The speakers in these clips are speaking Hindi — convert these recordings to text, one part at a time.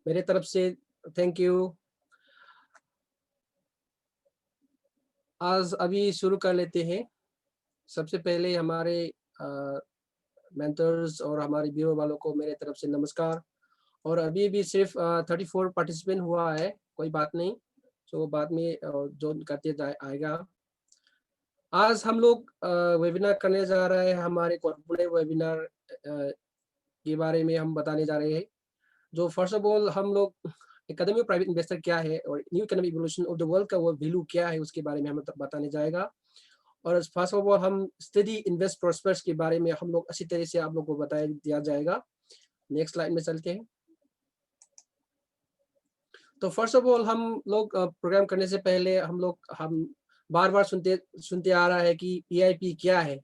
मेरे तरफ से थैंक यू। आज अभी शुरू कर लेते हैं। सबसे पहले हमारे मेंटर्स और हमारे ब्यूरो वालों को मेरे तरफ से नमस्कार। और अभी भी सिर्फ 34 पार्टिसिपेंट हुआ है, कोई बात नहीं, तो बाद में जो करते आएगा। आज हम लोग वेबिनार करने जा रहे हैं, हमारे कॉर्पोरेट वेबिनार के बारे में हम बताने जा रहे हैं। जो फर्स्ट ऑफ ऑल हम लोग एकेडमी ऑफ प्राइवेट इन्वेस्टर क्या है और new economic evolution of the world का वो वैल्यू क्या है उसके बारे में हम बताने जाएगा। और फर्स्ट ऑफ ऑल हम स्टडी इन्वेस्ट प्रॉस्पर्स के बारे में हम लोग अच्छी तरह से आप लोग को बताया दिया जाएगा। नेक्स्ट स्लाइड में चलते हैं। तो फर्स्ट ऑफ ऑल हम लोग प्रोग्राम करने से पहले हम बार बार सुनते आ रहा है कि EIP क्या है।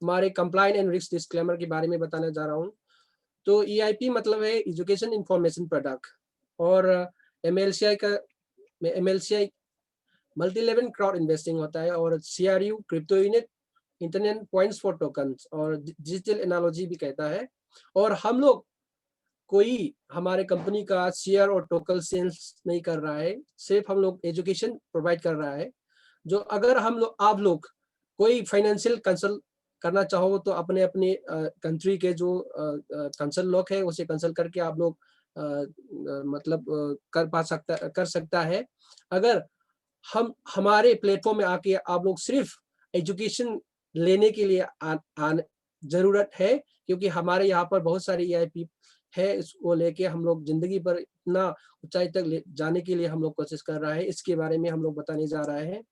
हमारे कंप्लायंट एंड रिस्क डिस्क्लेमर के बारे में बताने जा रहा हूँ। तो EIP मतलब है एजुकेशन इंफॉर्मेशन प्रोडक्ट, और MLCI multi level crowd investing होता है, और CRU crypto unit internet points for tokens और डिजिटल एनालॉजी भी कहता है। और हम लोग कोई हमारे कंपनी का शेयर और टोकन सेल्स नहीं कर रहा है, सिर्फ हम लोग एजुकेशन प्रोवाइड कर रहा है। जो अगर आप लोग कोई फाइनेंशियल कंसल्ट करना चाहो तो अपने अपने कंट्री के जो कंसल्ट लोग है उसे कंसल्ट करके आप लोग मतलब कर सकता है। अगर हम हमारे प्लेटफॉर्म में आके आप लोग सिर्फ एजुकेशन लेने के लिए जरूरत है, क्योंकि हमारे यहाँ पर बहुत सारे EIP है, इसको लेके हम लोग जिंदगी पर इतना ऊंचाई तक जाने के लिए हम लोग कोशिश कर रहा है, इसके बारे में हम लोग बताने जा रहे हैं।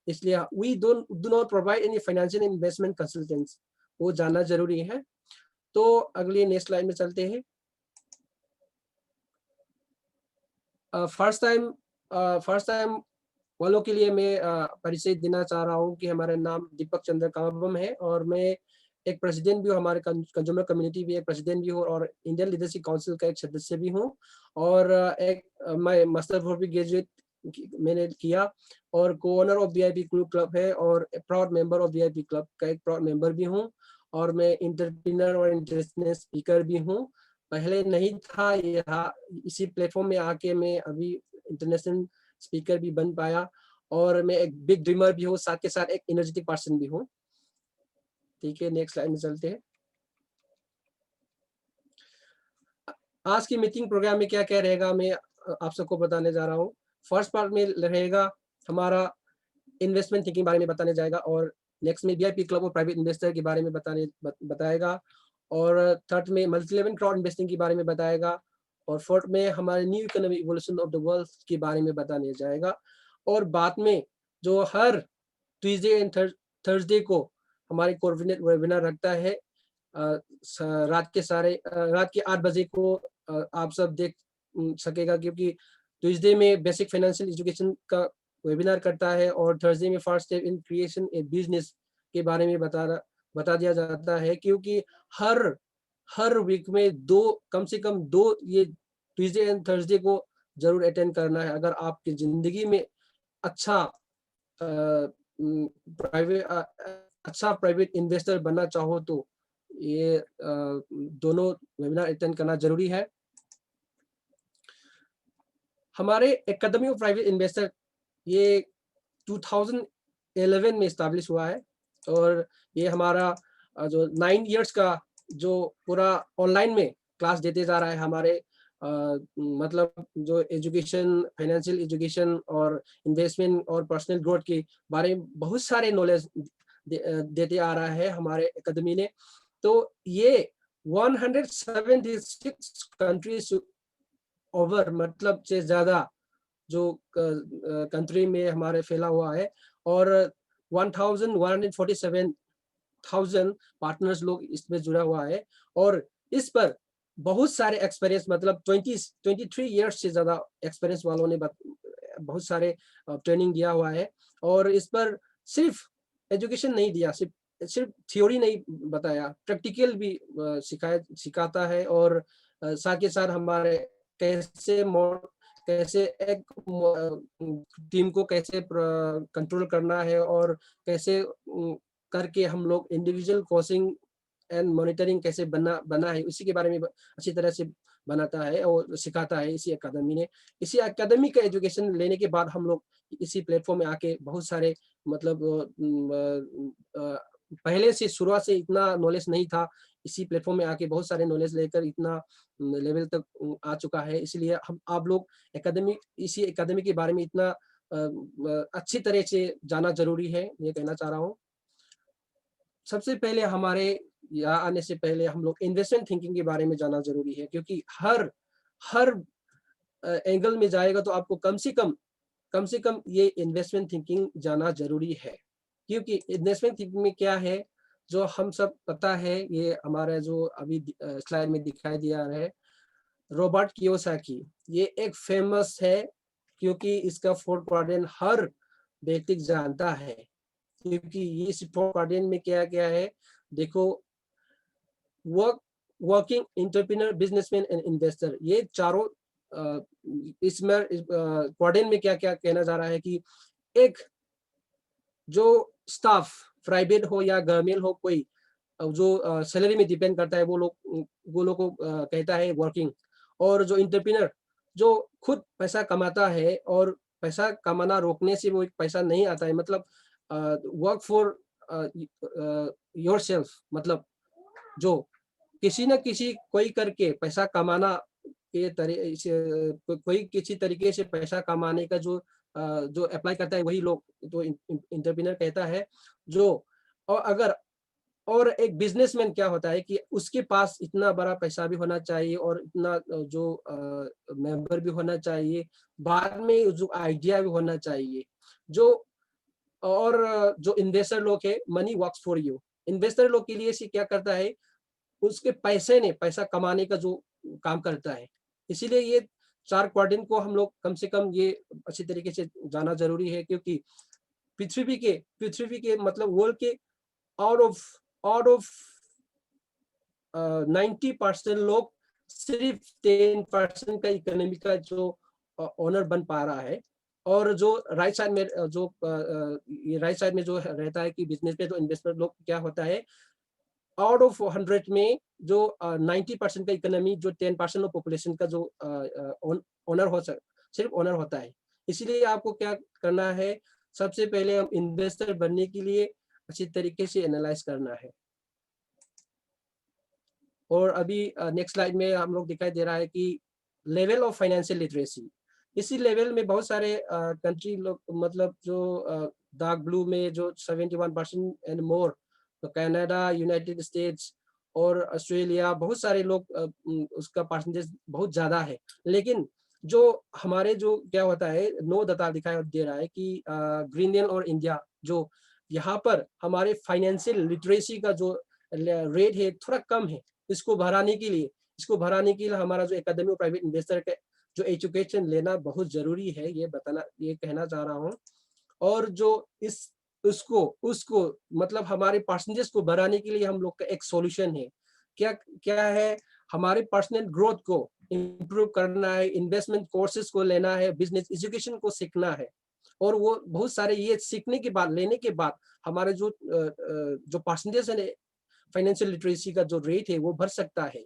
इसलिए we do not provide any financial investment consultants, वो जानना जरूरी है। तो अगली नेक्स्ट स्लाइड में चलते हैं। फर्स्ट टाइम वालों के लिए मैं परिचय देना चाह रहा हूँ कि हमारा नाम दीपक चंद्र कामबम है, और मैं एक प्रेसिडेंट भी हूँ, हमारे कंज्यूमर कम्युनिटी भी एक प्रेसिडेंट भी हूँ, और इंडियन लीडरशिप काउंसिल का एक सदस्य भी हूँ। और मैं मास्टर फॉर भी ग्रेजुएट मैंने किया, और को ओनर ऑफ VIP क्लब है, और proud member of VIP club का एक प्राउड मेंबर भी हूँ। और मैं इंटरप्रेन्योर और इंटरनेशनल स्पीकर भी हूँ। पहले नहीं था, यहाँ इसी प्लेटफॉर्म में आके मैं अभी इंटरनेशनल स्पीकर भी बन पाया, और मैं एक बिग ड्रीमर भी हूँ, साथ के साथ एक एनर्जेटिक पर्सन भी हूँ। ठीक है, नेक्स्ट स्लाइड में चलते हैं। आज की मीटिंग प्रोग्राम में क्या क्या रहेगा मैं आप सबको बताने जा रहा हूँ। फर्स्ट पार्ट में रहेगा हमारा इन्वेस्टमेंट थिंकिंग बारे में बताने जाएगा, और नेक्स्ट में VIP क्लब और प्राइवेट इन्वेस्टर के बारे में बताएगा, और थर्ड में मल्टी लेवल क्राउड इन्वेस्टिंग के बारे में बताएगा, और फोर्थ में हमारे new economic evolution of the world के बारे में बताने जाएगा। और बाद में जो हर ट्यूसडे एंड थर्सडे को हमारे कोऑर्डिनेट वेबिनार रखता है, रात के 8 बजे को आप सब देख सकेगा, क्योंकि ट्यूसडे में बेसिक फाइनेंशियल एजुकेशन का वेबिनार करता है, और थर्सडे में first step in creation A business के बारे में बता दिया जाता है। क्योंकि हर वीक में कम से कम 2 ये ट्यूसडे एंड थर्सडे को जरूर अटेंड करना है, अगर आपकी जिंदगी में अच्छा प्राइवेट इन्वेस्टर बनना चाहो तो ये दोनों वेबिनार अटेंड करना जरूरी है। हमारे एकेडमी ऑफ प्राइवेट इन्वेस्टर ये 2011 में स्टैब्लिश हुआ है, और ये हमारा जो 9 इयर्स का जो पूरा ऑनलाइन में क्लास देते जा रहा है, हमारे मतलब जो एजुकेशन, फाइनेंशियल एजुकेशन और इन्वेस्टमेंट और पर्सनल ग्रोथ के बारे में बहुत सारे नॉलेज देते आ रहा है हमारे एकेडमी ने। तो ये 176 कंट्रीज ओवर, मतलब से ज्यादा जो कंट्री में हमारे फैला हुआ है, और 1147,000 पार्टनर्स लोग इसमें जुड़ा हुआ है, और इस पर बहुत सारे एक्सपीरियंस, मतलब 23 इयर्स से ज्यादा एक्सपीरियंस वालों ने बहुत सारे ट्रेनिंग दिया हुआ है। और इस पर सिर्फ एजुकेशन नहीं दिया, सिर्फ थ्योरी नहीं बताया, प्रैक्टिकल भी सिखाता है, और साथ के साथ हमारे कैसे एक टीम को कैसे कंट्रोल करना है, और कैसे करके हम लोग इंडिविजुअल कोचिंग एंड मॉनिटरिंग कैसे बना है, उसी के बारे में अच्छी तरह से बनाता है और सिखाता है इसी अकादमी ने। इसी अकादमी का एजुकेशन लेने के बाद हम लोग इसी प्लेटफ़ॉर्म में आके बहुत सारे मतलब पहले से शुरुआत से इतना नॉलेज नहीं था, इसी प्लेटफ़ॉर्म में आके बहुत सारे नॉलेज लेकर इतना लेवल तक आ चुका है। इसलिए हम आप लोग इसी अकादमी के बारे में इतना अच्छी तरह से जानना ज़रूरी है, ये कहना चाह रहा हूँ। सबसे पहले हमारे यहाँ आने से पहले हम लोग इन्वेस्टमेंट थिंकिंग के बारे में जानना ज़रूरी है, क्योंकि हर हर एंगल में जाएगा तो आपको कम से कम ये इन्वेस्टमेंट थिंकिंग जानना ज़रूरी है। क्योंकि इन्वेस्टमेंट थिंकिंग में क्या है, जो हम सब पता है, ये हमारा जो अभी स्लाइड में दिखाई दिया है, रॉबर्ट कियोसाकी, ये एक फेमस है क्योंकि इसका 4 क्वाड्रेंट हर व्यक्ति जानता है। क्योंकि ये इस 4 क्वाड्रेंट में क्या-क्या है, देखो, work working entrepreneur, businessman and investor, ये चारों इसमें क्वाड्रेंट में क्या-क्या कहना जा रहा है कि एक जो स्टाफ प्राइवेट हो या गवर्नमेंट हो, कोई जो सैलरी में डिपेंड करता है, वो लोग को कहता है वर्किंग। और जो एंटरप्रेन्योर जो खुद पैसा कमाता है और पैसा कमाना रोकने से वो एक पैसा नहीं आता है, मतलब वर्क फॉर योरसेल्फ, मतलब जो किसी न किसी कोई करके पैसा कमाना के कोई किसी तरीके से पैसा कमाने का जो अप्लाई करता है, वही लोग तो एंटरप्रेन्योर कहता है। जो और अगर और एक बिज़नेसमैन क्या होता है कि उसके पास इतना बड़ा पैसा भी होना चाहिए और इतना जो मेंबर भी होना चाहिए, बाद में जो आइडिया भी होना चाहिए। जो और जो इन्वेस्टर लोग हैं, money works for you. Investor लोग के लिए से क्या करता है, उसके पैसे ने पैसा कमाने का जो काम करता है। इसीलिए ये 4 क्वाड्रेंट को हम लोग कम से कम ये अच्छी तरीके से जाना ज़रूरी है, क्योंकि पृथ्वी के मतलब वर्ल्ड के आउट ऑफ 90% लोग सिर्फ 10% का इकोनॉमी का जो ओनर बन पा रहा है। और जो राइट साइड में ये राइट साइड में जो रहता है कि बिजनेस में जो इन्वेस्टर लोग क्या होता है, आउट ऑफ 100 में जो 90% का इकोनॉमी, जो 10% ऑफ पॉपुलेशन का जो ओनर सिर्फ ओनर होता है। इसीलिए आपको क्या करना है, सबसे पहले हम इन्वेस्टर बनने के लिए अच्छी तरीके से एनालाइज करना है। और अभी नेक्स्ट स्लाइड में हम लोग दिखाई दे रहा है कि लेवल ऑफ फाइनेंशियल लिटरेसी। इसी लेवल में बहुत सारे कंट्री लोग, मतलब जो डार्क ब्लू में जो 71% एंड मोर, तो कनाडा, यूनाइटेड स्टेट्स और ऑस्ट्रेलिया, बहुत सारे लोग उसका परसेंटेज बहुत ज़्यादा है। लेकिन जो हमारे जो क्या होता है, नो डाटा दिखाई दे रहा है कि ग्रीनलैंड और इंडिया, जो यहाँ पर हमारे फाइनेंशियल लिटरेसी का जो रेट है थोड़ा कम है। इसको भराने के लिए हमारा जो एकेडमी प्राइवेट इन्वेस्टर का जो एजुकेशन लेना बहुत ज़रूरी है, ये कहना चाह रहा हूँ। और जो इस उसको उसको मतलब हमारे परसेंटेज को बढ़ाने के लिए हम लोग का एक सॉल्यूशन है। क्या क्या है? हमारे पर्सनल ग्रोथ को इम्प्रूव करना है, इन्वेस्टमेंट कोर्सेज़ को लेना है, बिज़नेस एजुकेशन को सीखना है। और वो बहुत सारे ये सीखने के बाद, लेने के बाद हमारे जो परसेंटेज है, फाइनेंशियल लिटरेसी का जो रेट है, वो बढ़ सकता है।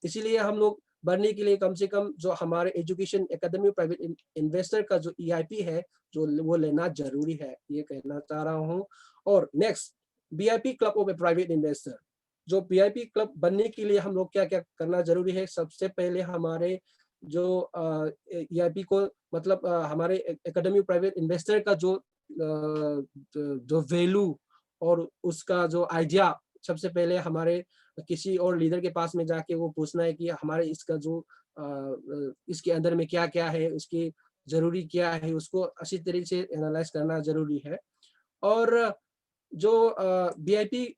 इसीलिए हम लोग बढ़ने के लिए कम से कम जो हमारे एजुकेशन एकेडमी प्राइवेट इन्वेस्टर का जो ईआईपी है, जो वो लेना ज़रूरी है, ये कहना चाह रहा हूँ। और next, VIP club of A private investor. जो वीआईपी क्लब बनने के लिए हम लोग क्या-क्या करना ज़रूरी है? सबसे पहले हमारे जो ईआईपी को, मतलब हमारे एकेडमी प्राइवेट इन्वेस्टर का जो वैल्यू और उसका जो आइडिया, सबसे पहले हमारे किसी और लीडर के पास में जाके वो पूछना है कि हमारे इसका जो इसके अंदर में क्या-क्या है, उसकी ज़रूरी क्या है, उसको अच्छी तरीके से एनालाइज़ करना ज़रूरी है। और जो वीआईपी,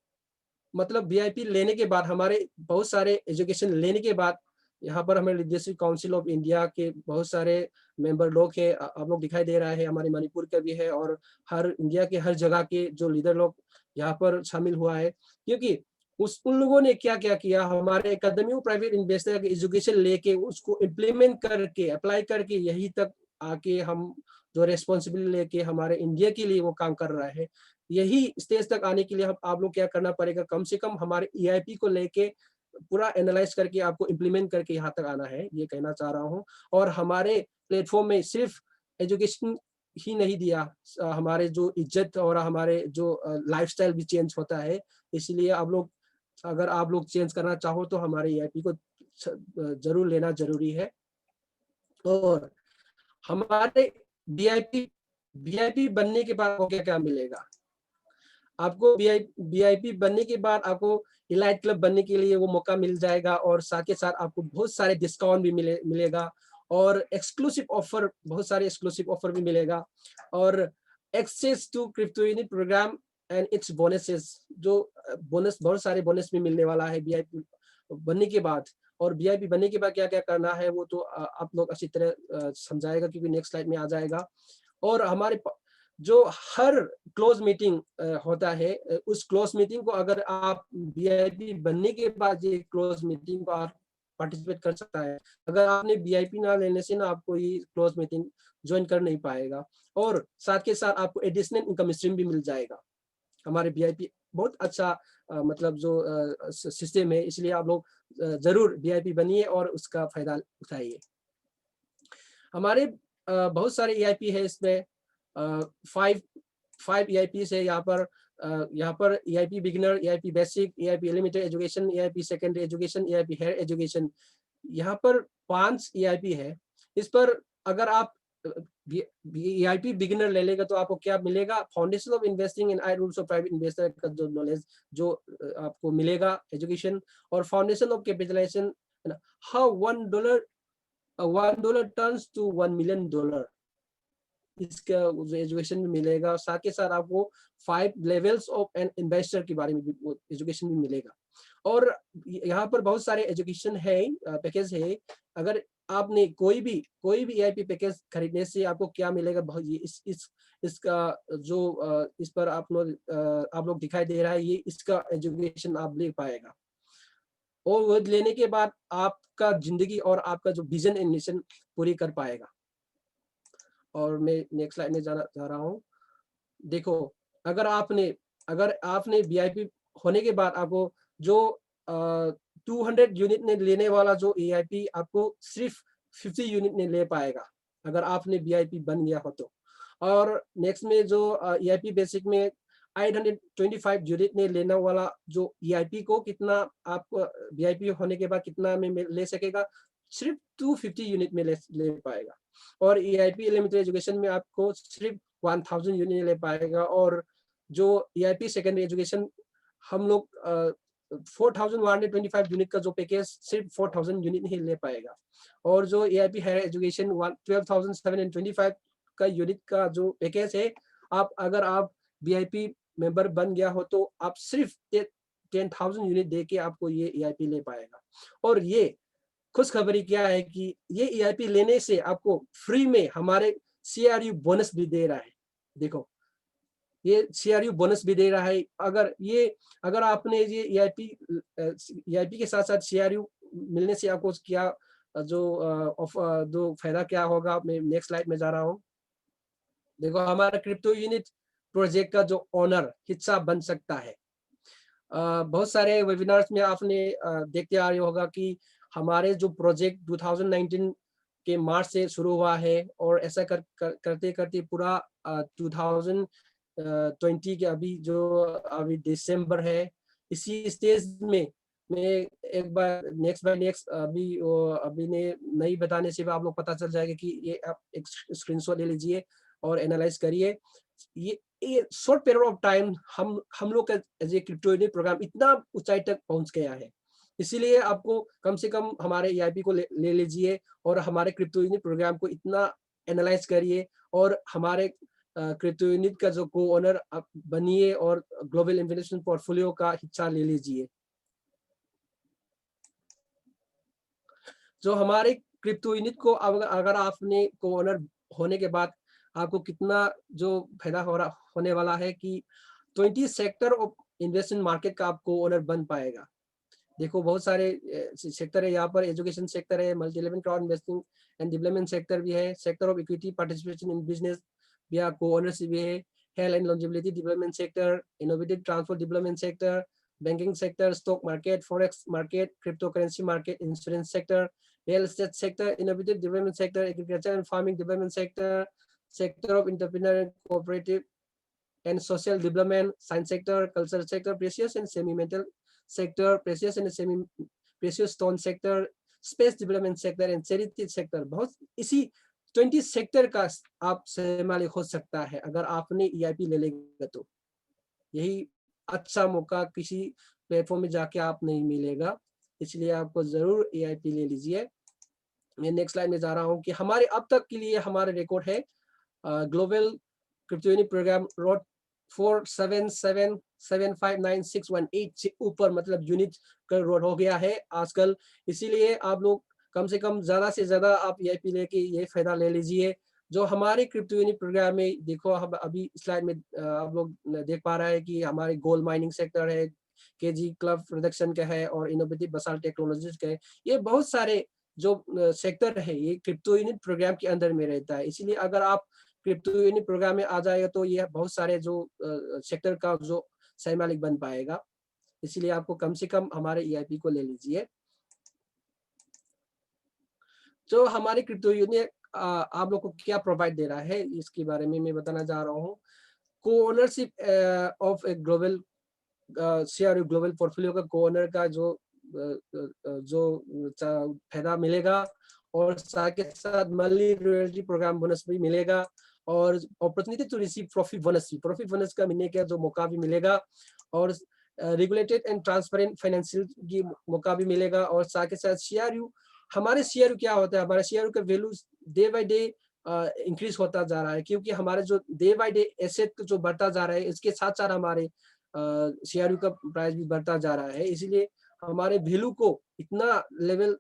मतलब वीआईपी लेने के बाद, हमारे बहुत सारे एजुकेशन लेने के बाद, यहाँ पर हमें लीडरशिप काउंसिल ऑफ इंडिया के बहुत सारे मेंबर लोग हैं। आप लोग दिखाई दे रहा है, हमारे मणिपुर का भी है और हर इंडिया के हर जगह के जो लीडर लोग यहाँ पर शामिल हुआ है। क्योंकि उन लोगों ने क्या-क्या किया, हमारे एकेडमी प्राइवेट इन्वेस्टर के एजुकेशन लेके उसको इम्प्लीमेंट करके, अप्लाई करके यहीं तक आके हम जो रिस्पॉन्सिबिलिटी लेके हमारे इंडिया के लिए वो काम कर रहा है। यही स्टेज तक आने के लिए हम आप लोग क्या करना पड़ेगा, कम से कम हमारे ईआईपी को लेके पूरा एनालाइज करके आपको इम्प्लीमेंट करके यहाँ तक आना है, ये कहना चाह रहा हूँ। और हमारे प्लेटफॉर्म में सिर्फ एजुकेशन ही नहीं दिया, हमारे जो इज्जत और हमारे जो लाइफस्टाइल भी चेंज होता है। इसलिए आप लोग, अगर आप लोग चेंज करना चाहो तो हमारे EIP को जरूर लेना जरूरी है। और हमारे VIP बनने के बाद क्या क्या मिलेगा आपको? VIP बनने के बाद आपको इलाइट क्लब बनने के लिए वो मौका मिल जाएगा, और साथ के साथ आपको बहुत सारे डिस्काउंट भी मिलेगा, और एक्सक्लूसिव ऑफर, बहुत सारे एक्सक्लूसिव ऑफर भी मिलेगा, और access to crypto unit program and its bonuses, जो बोनस, बहुत सारे बोनस भी मिलने वाला है VIP बनने के बाद। और VIP बनने के बाद क्या क्या करना है वो तो आप लोग अच्छी तरह समझाएगा, क्योंकि नेक्स्ट स्लाइड में आ जाएगा। और हमारे जो हर क्लोज मीटिंग होता है, उस क्लोज मीटिंग को अगर आप VIP बनने के बाद ये क्लोज मीटिंग को आप पार्टिसिपेट कर सकता है। अगर आपने VIP ना लेने से ना आपको ये क्लोज मीटिंग ज्वाइन कर नहीं पाएगा। और साथ के साथ आपको एडिशनल इनकम स्ट्रीम भी मिल जाएगा। हमारे VIP बहुत अच्छा मतलब जो सिस्टम है, इसलिए आप लोग जरूर VIP बनिए और उसका फायदा उठाइए। हमारे बहुत सारे EIP है, इसमें 5 EIPs है यहाँ पर EIP beginner, EIP basic, EIP elementary education, EIP secondary education, EIP higher education. यहाँ पर 5 EIP है। इस पर अगर आप EIP बिगिनर ले लेगा तो आपको क्या मिलेगा? Foundation of investing in I rules of private investor का जो नॉलेज जो आपको मिलेगा, एजुकेशन। और foundation of capitalisation, how $1 turns to $1 million, इसका एजुकेशन भी मिलेगा। साथ के साथ आपको 5 लेवल्स ऑफ एन इन्वेस्टर के बारे में भी एजुकेशन भी मिलेगा। और यहाँ पर बहुत सारे एजुकेशन है, पैकेज है। अगर आपने कोई भी EIP पैकेज खरीदने से आपको क्या मिलेगा, बहुत ये इसका जो इस पर आप लोग दिखाई दे रहा है, ये इसका एजुकेशन आप ले पाएगा। और वो लेने के बाद आपका जिंदगी और आपका जो विजन एंड मिशन पूरी कर पाएगा। और मैं नेक्स्ट स्लाइड में जाना चाह रहा हूँ। देखो, अगर आपने VIP होने के बाद आपको जो 200 यूनिट ने लेने वाला जो EIP आपको सिर्फ 50 यूनिट ने ले पाएगा, अगर आपने VIP बन गया हो तो। और नेक्स्ट में जो EIP बेसिक में 825 यूनिट ने लेने वाला जो EIP को कितना आप VIP होने के बाद कितना में ले सकेगा? सिर्फ 250 यूनिट में ले पाएगा। और EIP एलिमेंट्री एजुकेशन में आपको सिर्फ 1000 यूनिट ले पाएगा। और जो EIP सेकेंडरी एजुकेशन हम लोग 4125 यूनिट का जो पैकेज सिर्फ 4000 यूनिट ही ले पाएगा। और जो EIP हायर एजुकेशन 12725 का यूनिट का जो पैकेज है, अगर आप VIP मेंबर बन गया हो तो आप सिर्फ 10,000 यूनिट दे के आपको ये EIP ले पाएगा। और ये खुशखबरी क्या है कि ये EIP लेने से आपको फ्री में हमारे CRU बोनस भी दे रहा है। देखो, ये CRU बोनस भी दे रहा है। अगर आपने ये EIP के साथ साथ CRU मिलने से आपको क्या जो फायदा क्या होगा, मैं नेक्स्ट स्लाइड में जा रहा हूँ। देखो, हमारा क्रिप्टो यूनिट प्रोजेक्ट का जो ओनर हिस्सा बन सकता है। बहुत सारे वेबिनार्स में आपने देखते आ रहे होगा कि हमारे जो प्रोजेक्ट 2019 के मार्च से शुरू हुआ है, और ऐसा करते करते पूरा 2020 के अभी दिसंबर है। इसी स्टेज में मैं एक बार नेक्स्ट अभी ने नहीं बताने से भी आप लोग पता चल जाएगा कि ये आप एक स्क्रीनशॉट ले लीजिए और एनालाइज करिए। ये शॉर्ट पीरियड ऑफ टाइम हम लोग का as a crypto unit program इतना ऊंचाई तक पहुंच गया है। इसीलिए आपको कम से कम हमारे EIP को ले लीजिए और हमारे क्रिप्टो यूनिट प्रोग्राम को इतना एनालाइज करिए, और हमारे क्रिप्टो यूनिट का जो को ओनर आप बनिए और ग्लोबल इन्वेस्टमेंट पोर्टफोलियो का हिस्सा ले लीजिए। जो हमारे क्रिप्टो यूनिट को अगर आपने को ओनर होने के बाद आपको कितना जो फायदा होने वाला है कि 20 सेक्टर ऑफ इन्वेस्टमेंट मार्केट का आपको ओनर बन पाएगा। देखो, बहुत सारे सेक्टर है यहाँ पर। एजुकेशन सेक्टर है, multi level crowd investing and development sector भी है, sector of equity participation in business भी आपको ओनरशिप भी है, health and longevity development sector, innovative transport development sector, banking sector, stock market, forex market, cryptocurrency market, insurance sector, real estate sector, innovative development sector, agriculture and farming development sector, sector of entrepreneur and cooperative and social development, science sector, culture sector, precious and semi-metal sector, precious and semi-precious stone sector, space development sector and charity sector. बहुत इसी 20 सेक्टर का आपसे मालिक हो सकता है अगर आपने EIP ले लेगा तो। यही अच्छा मौका किसी प्लेटफॉर्म में जाके आप नहीं मिलेगा, इसलिए आपको जरूर EIP ले लीजिए। मैं नेक्स्ट स्लाइड में जा रहा हूँ कि हमारे अब तक के लिए हमारे रिकॉर्ड है global crypto unit programme road 477759618 से ऊपर, मतलब यूनिट का रोड हो गया है आजकल। इसीलिए आप लोग कम से कम ज्यादा से ज्यादा आप EIP लेके ये फायदा ले लीजिए। जो हमारे क्रिप्टो यूनिट प्रोग्राम में देखो, हम अभी स्लाइड में आप लोग देख पा रहे हैं कि हमारे गोल्ड माइनिंग सेक्टर है, KG क्लब प्रोडक्शन का है और इनोवेटिव बसाल्ट टेक्नोलॉजीज का है। ये बहुत सारे जो सेक्टर है ये क्रिप्टो यूनिट प्रोग्राम के अंदर में रहता है। इसीलिए अगर आप क्रिप्टो यूनिट प्रोग्राम में आ जाएगा तो ये बहुत सारे जो सेक्टर का जो सही मालिक बन पाएगा। इसलिए आपको कम से कम हमारे EIP को ले लीजिए। जो हमारे क्रिप्टो यूनिट आप लोग को क्या प्रोवाइड दे रहा है इसके बारे में मैं बताना जा रहा हूँ। को ownership of a global CRU global portfolio का को ओनर का जो फायदा मिलेगा और साथ के साथ मंथली रॉयल्टी प्रोग्राम बोनस भी मिलेगा और opportunity to receive profit bonus का मिलने का जो मौका भी मिलेगा और रेगुलेटेड एंड ट्रांसपेरेंट फाइनेंशियल की मौका भी मिलेगा। और साथ के साथ CRU, हमारे CRU क्या होता है, हमारे CRU का value day by day increase होता जा रहा है, क्योंकि हमारे जो डे बाय डे एसेट जो बढ़ता जा रहा है इसके साथ साथ हमारे CRU का प्राइस भी बढ़ता जा रहा है। इसीलिए हमारे वैल्यू को इतना लेवल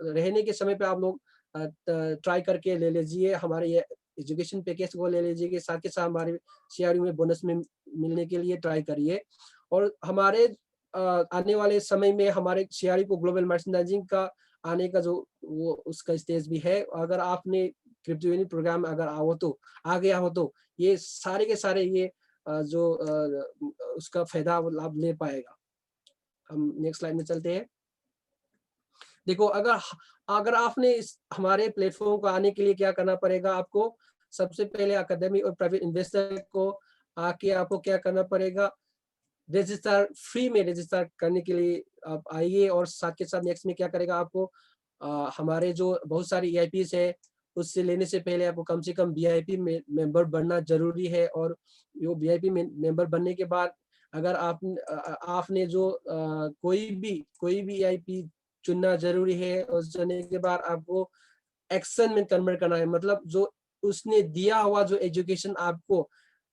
रहने के समय पे आप लोग ट्राई करके ले लीजिए, हमारे ये एजुकेशन पैकेज को ले लीजिए, साथ के साथ हमारे CRU में बोनस में मिलने के लिए ट्राई करिए। और हमारे आने वाले समय में हमारे CRU को ग्लोबल मर्चेंडाइजिंग का आने का जो वो उसका स्टेज भी है। अगर आपने क्रिप्टो यूनिट प्रोग्राम अगर आ गया हो तो ये सारे के सारे ये जो उसका फायदा लाभ ले पाएगा। हम नेक्स्ट स्लाइड में चलते हैं। देखो, अगर आपने हमारे प्लेटफॉर्म को आने के लिए क्या करना पड़ेगा, आपको सबसे पहले अकेडमी और प्राइवेट इन्वेस्टर को आके आपको क्या करना पड़ेगा, रजिस्टर फ्री में रजिस्टर करने के लिए आप आइए। और साथ के साथ नेक्स्ट में क्या करेगा, आपको हमारे जो बहुत सारी EIPs है उससे लेने से पहले आपको कम से कम VIP मेंबर बनना जरूरी है। और वो VIP मेंबर बनने के बाद अगर आपने जो कोई भी EIP चुनना जरूरी है, और चुनने के बाद आपको एक्शन में कन्वर्ट करना है, मतलब जो उसने दिया हुआ जो एजुकेशन आपको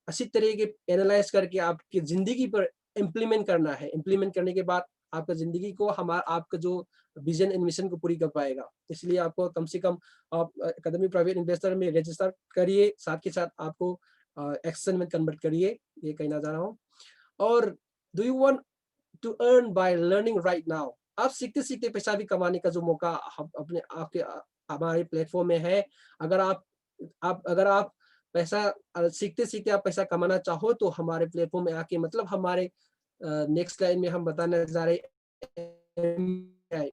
अच्छी तरीके एनालाइज करके आपकी जिंदगी पर इम्प्लीमेंट करना है। इम्प्लीमेंट करने के बाद आपका जिंदगी को आपका जो विजन एंड मिशन को पूरी कर पाएगा। इसलिए आपको कम से कम आप अकेडमी प्राइवेट इन्वेस्टर में रजिस्टर करिए, साथ के साथ आपको एक्शन में कन्वर्ट करिए, ये कहना चाह रहा हूँ। और do you want to earn by learning right now, आप सीखते सीखते पैसा भी कमाने का जो मौका अपने आपके हमारे प्लेटफॉर्म में है। अगर आप पैसा सीखते सीखते आप पैसा कमाना चाहो तो हमारे प्लेटफॉर्म में आके, मतलब हमारे नेक्स्ट स्लाइड में हम बताने जा रहे हैं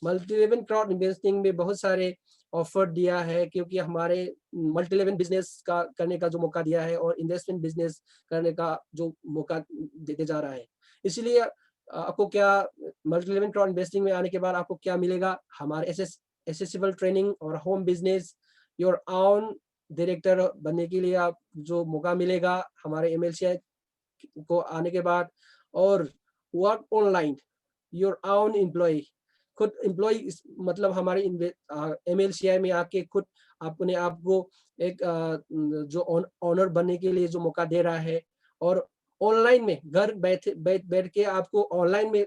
मल्टी लेवल क्राउड इन्वेस्टिंग में बहुत सारे ऑफर दिया है, क्योंकि हमारे मल्टी लेवल बिजनेस का करने का जो मौका दिया है और इन्वेस्टमेंट बिजनेस करने का जो मौका देते जा रहा है। इसलिए आपको क्या मल्टी लेवल क्राउड इन्वेस्टिंग में आने के बाद आपको क्या मिलेगा, हमारे एसेसिबल ट्रेनिंग और home business, your own director बनने के लिए आप जो मौका मिलेगा हमारे MLCI को आने के बाद, और work online, your own employ, खुद एम्प्लॉय, मतलब हमारे MLCI में आके खुद अपने आप को एक जो ऑनर बनने के लिए जो मौका दे रहा है। और ऑनलाइन में घर बैठ के आपको ऑनलाइन में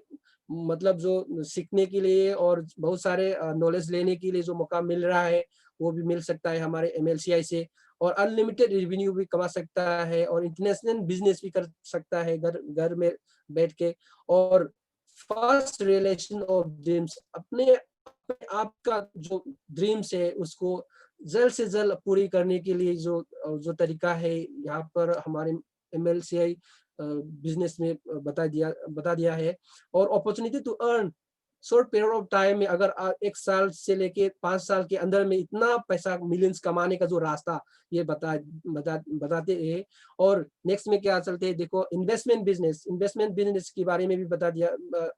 मतलब जो सीखने के लिए और बहुत सारे नॉलेज लेने के लिए जो मौका मिल रहा है वो भी मिल सकता है हमारे MLCI से। और अनलिमिटेड रेवेन्यू भी कमा सकता है और इंटरनेशनल बिजनेस भी कर सकता है घर में बैठ के। और फर्स्ट रियलाइजेशन ऑफ ड्रीम्स, अपने आपका जो ड्रीम्स है उसको जल्द से जल्द पूरी करने के लिए जो तरीका है यहाँ पर हमारे MLCI बिजनेस में बता दिया है। और opportunity to earn short period of time में, अगर 1 साल से लेके 5 साल के अंदर में इतना पैसा मिलियंस कमाने का जो रास्ता ये बताते हैं। और नेक्स्ट में क्या चलते हैं, देखो इन्वेस्टमेंट बिजनेस के बारे में भी बता दिया,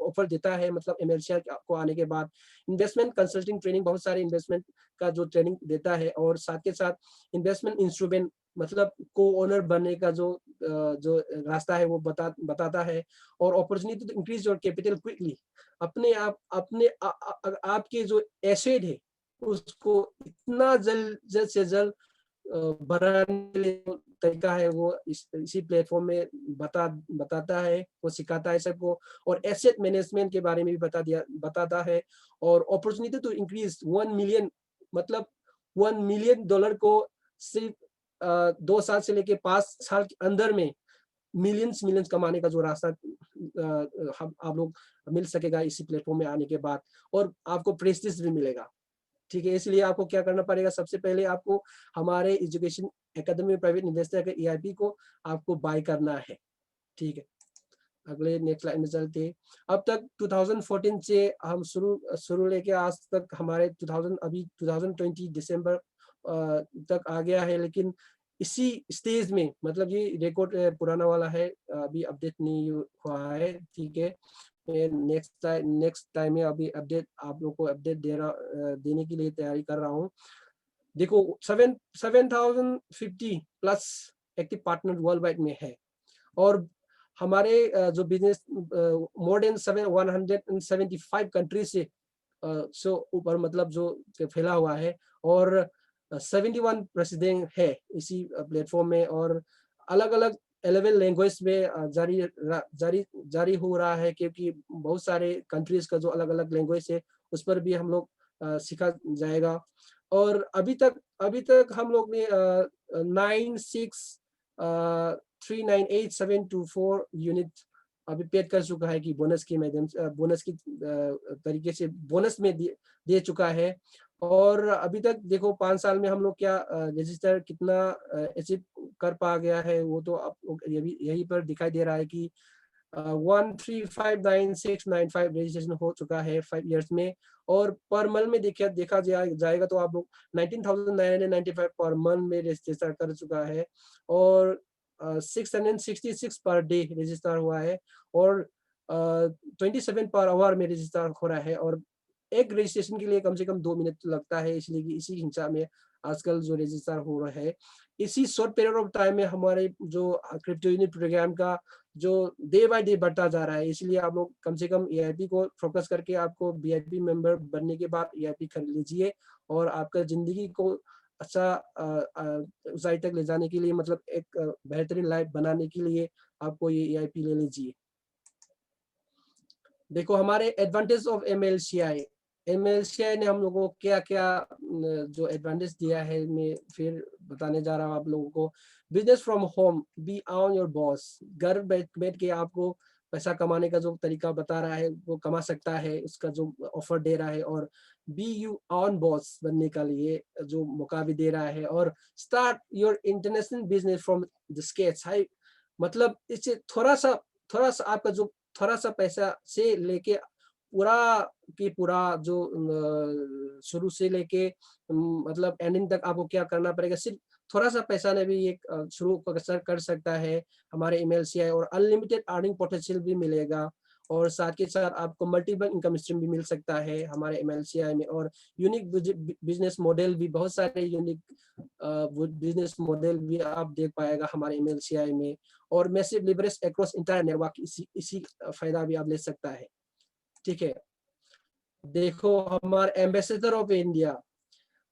ऑफर देता है, मतलब एमएलसीआई को आने के बाद इन्वेस्टमेंट कंसल्टिंग ट्रेनिंग, बहुत सारे इन्वेस्टमेंट का जो ट्रेनिंग देता है। और साथ के साथ इन्वेस्टमेंट इंस्ट्रूमेंट, मतलब को ओनर बनने का जो रास्ता है वो बताता है। और opportunity to increase your capital quickly, अपने आपके जो एसेट है उसको इतना जल्द से जल्द बढ़ाने के लिए तरीका है वो इसी प्लेटफॉर्म में बताता है, वो सिखाता है सबको। और एसेट मैनेजमेंट के बारे में भी बताता है। और अपॉर्चुनिटी टू इंक्रीज 1 मिलियन, मतलब $1 मिलियन को सिर्फ 2 साल से लेके 5 साल के अंदर में मिलियंस कमाने का जो रास्ता हम आप लोग मिल सकेगा इसी प्लेटफॉर्म में आने के बाद। और आपको प्रेस्टीज भी मिलेगा, ठीक है। इसलिए आपको क्या करना पड़ेगा, सबसे पहले आपको हमारे एजुकेशन एकेडमी प्राइवेट इन्वेस्टर के ईआईपी को आपको बाय करना है, ठीक है। अगले नेक्स्ट स्लाइड में चलते हैं। अब तक 2014 से हम शुरू लेके आज तक हमारे 2020 दिसंबर तक आ गया है, लेकिन इसी स्टेज में, मतलब ये रिकॉर्ड पुराना वाला है, अभी अपडेट नहीं हुआ है, ठीक है। नेक्स्ट टाइम में अभी अपडेट आप लोग को अपडेट देने के लिए तैयारी कर रहा हूँ। देखो 7,050 plus active partner world wide में है। और हमारे जो बिजनेस मोर देन 175 कंट्रीज से ऊपर, मतलब जो फैला हुआ है। और 71 प्रेसिडेंट है इसी प्लेटफॉर्म में। और अलग अलग 11 लैंग्वेज में जारी हो रहा है, क्योंकि बहुत सारे कंट्रीज का जो अलग अलग लैंग्वेज है उस पर भी हम लोग सिखा जाएगा। और अभी तक हम लोग ने 96398724 यूनिट अभी पेड कर चुका है, कि बोनस की तरीके से बोनस में दे चुका है। और अभी तक देखो 5 साल में हम लोग क्या रजिस्टर कितना अचीव कर पा गया है, वो तो आप लोग यही पर दिखाई दे रहा है कि 1359695 रजिस्ट्रेशन हो चुका है 5 इयर्स में। और पर मंथ में देखा जाएगा तो आप लोग 19,995 पर मंथ में रजिस्टर कर चुका है। और 666 पर डे रजिस्टर हुआ है। और 27 पर आवर में रजिस्टर हो रहा है। और एक रजिस्ट्रेशन के लिए कम से कम 2 मिनट लगता है, इसलिए कि इसी हिसाब में आजकल जो रजिस्टर हो रहा है, इसी शॉर्ट पीरियड ऑफ टाइम में हमारे जो क्रिप्टो यूनिट प्रोग्राम का जो डे बाय डे बढ़ता जा रहा है। इसलिए आप लोग कम से कम ईआईपी को फोकस करके आपको वीआईपी मेंबर बनने के बाद ईआईपी खरीद लीजिए। और आपका जिंदगी को अच्छा ऊंचाई तक ले जाने के लिए, मतलब एक बेहतरीन लाइफ बनाने के लिए आपको ये ईआईपी ले लीजिए। देखो हमारे एडवांटेज ऑफ एमएलसीआई ने हम लोगों को क्या क्या जो एडवांटेज दिया है, मैं फिर बताने जा रहा हूँ आप लोगों को। Business from home, be on your boss, घर बैठ के आपको पैसा कमाने का जो तरीका बता रहा है वो कमा सकता है, उसका जो ऑफर दे रहा है। और बी यू ऑन बॉस बनने का लिए जो मौका भी दे रहा है। और start your international business from the sketch high, मतलब इससे थोड़ा सा आपका जो थोड़ा सा पैसा से लेके पूरा जो शुरू से लेके मतलब एंडिंग तक आपको क्या करना पड़ेगा, सिर्फ थोड़ा सा पैसा ने भी एक शुरू कर सकता है हमारे एमएलसीआई। और अनलिमिटेड अर्निंग पोटेंशियल भी मिलेगा। और साथ के साथ आपको मल्टीपल इनकम स्ट्रीम भी मिल सकता है हमारे एमएलसीआई में। और यूनिक बिजनेस मॉडल भी, बहुत सारे यूनिक बिजनेस मॉडल भी आप देख पाएगा हमारे एमएलसीआई में। और massive leverage across entire network, इसी फायदा भी आप ले सकता है, ठीक है। देखो हमारे एम्बेसडर ऑफ इंडिया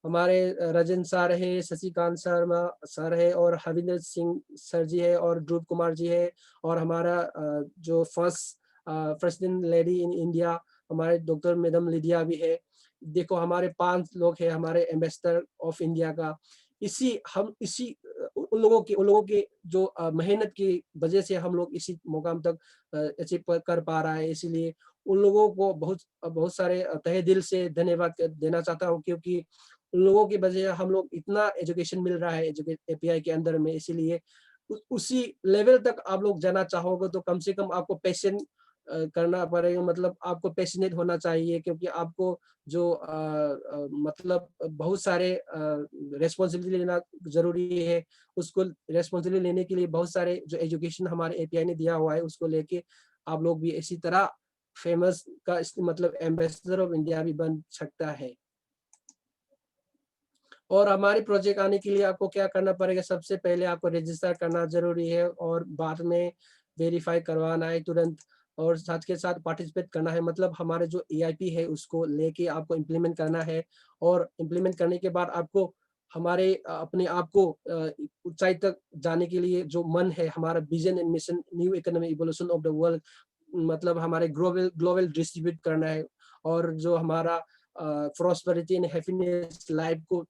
हमारे रजन सर है, शशिकांत शर्मा सर है, और हविंदर सिंह सर जी है, और ध्रुव कुमार जी है। और हमारा जो first president lady in India हमारे डॉक्टर मैडम लिडिया भी है। देखो हमारे 5 लोग हैं हमारे एम्बेसडर ऑफ इंडिया का। इसी उन लोगों के जो मेहनत की वजह से हम लोग इसी मुकाम तक अचीव कर पा रहा है। इसीलिए उन लोगों को बहुत सारे तहे दिल से धन्यवाद देना चाहता हूँ, क्योंकि उन लोगों की वजह हम लोग इतना एजुकेशन मिल रहा है एपीआई के अंदर में। इसीलिए उसी लेवल तक आप लोग जाना चाहोगे तो कम से कम आपको पैशन करना पड़ेगा, मतलब आपको पैशनेट होना चाहिए, क्योंकि आपको जो मतलब बहुत सारे रिस्पॉन्सिबिलिटी लेना ज़रूरी है। उसको रिस्पॉन्सिबिलिटी लेने के लिए बहुत सारे जो एजुकेशन हमारे एपीआई ने दिया हुआ है, उसको लेके आप लोग भी इसी तरह फेमस का मतलब एम्बेसडर ऑफ इंडिया भी बन सकता है। और हमारे प्रोजेक्ट आने के लिए आपको क्या करना पड़ेगा, सबसे पहले आपको रजिस्टर करना ज़रूरी है और बाद में वेरीफाई करवाना है तुरंत, और साथ के साथ पार्टिसिपेट करना है। मतलब हमारे जो एआईपी है उसको लेके आपको इम्प्लीमेंट करना है, और इम्प्लीमेंट करने के बाद आपको हमारे अपने आप को ऊंचाई तक जाने के लिए जो मन है, हमारा vision and mission new economic evolution of the world, मतलब हमारे ग्लोबल ग्लोबल डिस्ट्रीब्यूट करना है, और जो हमारा प्रॉस्पेरिटी एंड हैप्पीनेस लाइफ को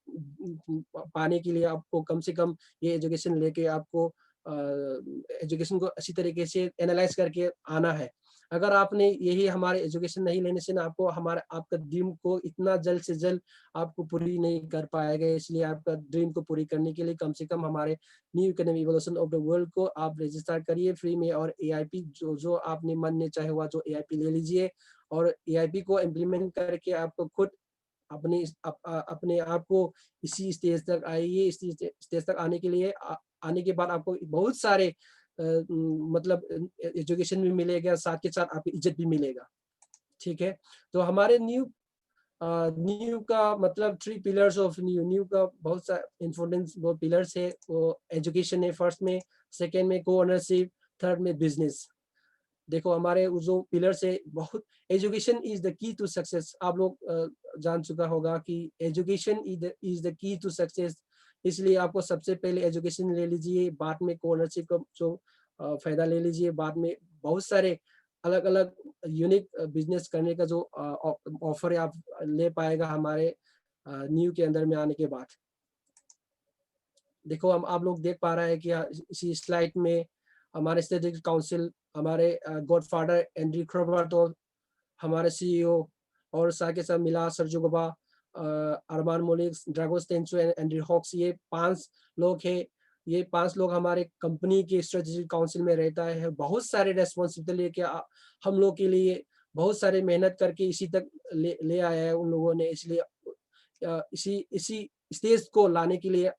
पाने के लिए आपको कम से कम ये एजुकेशन लेके आपको एजुकेशन को अच्छी तरीके से एनालाइज करके आना है। अगर आपने यही हमारे एजुकेशन नहीं लेने से ना आपको हमारा आपका ड्रीम को इतना जल्द से जल्द आपको पूरी नहीं कर पाएगा। इसलिए आपका ड्रीम को पूरी करने के लिए कम से कम हमारे new economic evolution of the world को आप रजिस्टर करिए फ्री में, और एआईपी जो जो आपने मन में चाहे हुआ जो एआईपी ले लीजिए, और एआईपी को इम्प्लीमेंट करके आपको खुद अपने आप को इसी स्टेज तक आइए। इसी स्टेज तक आने के लिए आने के बाद आपको बहुत सारे मतलब एजुकेशन भी मिलेगा, साथ के साथ आपको इज्जत भी मिलेगा। ठीक है, तो हमारे न्यू का मतलब 3 पिलर्स ऑफ न्यू का बहुत सा इम्पोर्टेंस वो पिलर्स है। वो एजुकेशन है फर्स्ट में, सेकेंड में को ओनरशिप, थर्ड में बिजनेस। देखो हमारे जो पिलर्स है बहुत, education is the key to success. आप लोग जान चुका होगा कि education is the key to success. इसलिए आपको सबसे पहले एजुकेशन ले लीजिए, बाद में ओनरशिप का जो फायदा ले लीजिए, बाद में बहुत सारे अलग अलग यूनिक बिजनेस करने का जो ऑफर है आप ले पाएगा हमारे न्यू के अंदर में आने के बाद। देखो हम आप लोग देख पा रहे हैं कि इसी स्लाइड में हमारे स्ट्रेटेजिक काउंसिल, हमारे गॉडफादर एंड्री क्रॉबर्टो, हमारे सीईओ, और साथ के साथ मिला सरजुगोबा, अरमान मोलिक, ड्रागोस टेंचो, एंड्री हॉक्स, ये 5 लोग हैं। ये 5 लोग हमारे कंपनी के स्ट्रेटेजिक काउंसिल में रहता है। बहुत सारे रेस्पॉन्सिबिलिटी लेके हम लोग के लिए बहुत सारे मेहनत करके इसी तक ले आया है उन लोगों ने। इसलिए इसी इसी स्टेज को लाने के लिए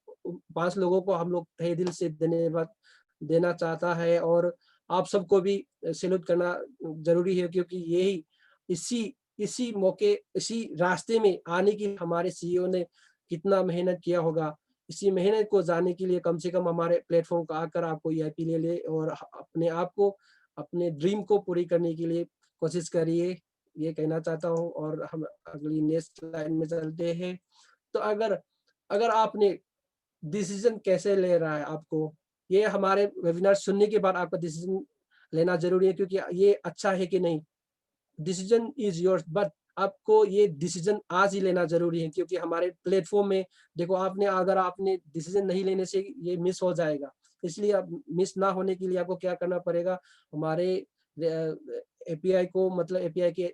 5 लोगों को हम लोग तहे दिल से धन्यवाद देना चाहता है, और आप सबको भी सैल्यूट करना जरूरी है, क्योंकि यही इसी इसी मौके इसी रास्ते में आने के लिए हमारे सीईओ ने कितना मेहनत किया होगा। इसी मेहनत को जानने के लिए कम से कम हमारे प्लेटफॉर्म को आकर आपको ईआईपी ले ले, और अपने आप को अपने ड्रीम को पूरी करने के लिए कोशिश करिए, ये कहना चाहता हूँ। और हम अगली नेक्स्ट लाइन में चलते हैं। तो अगर अगर आपने डिसीजन कैसे ले रहा है आपको, ये हमारे वेबिनार सुनने के बाद आपका डिसीजन लेना जरूरी है, क्योंकि ये अच्छा है कि नहीं, डिसीजन इज योर्स, बट आपको ये डिसीजन आज ही लेना जरूरी है, क्योंकि हमारे प्लेटफॉर्म में देखो आपने अगर आपने डिसीजन नहीं लेने से ये मिस हो जाएगा। इसलिए आप मिस ना होने के लिए आपको क्या करना पड़ेगा, हमारे एपीआई को मतलब एपीआई के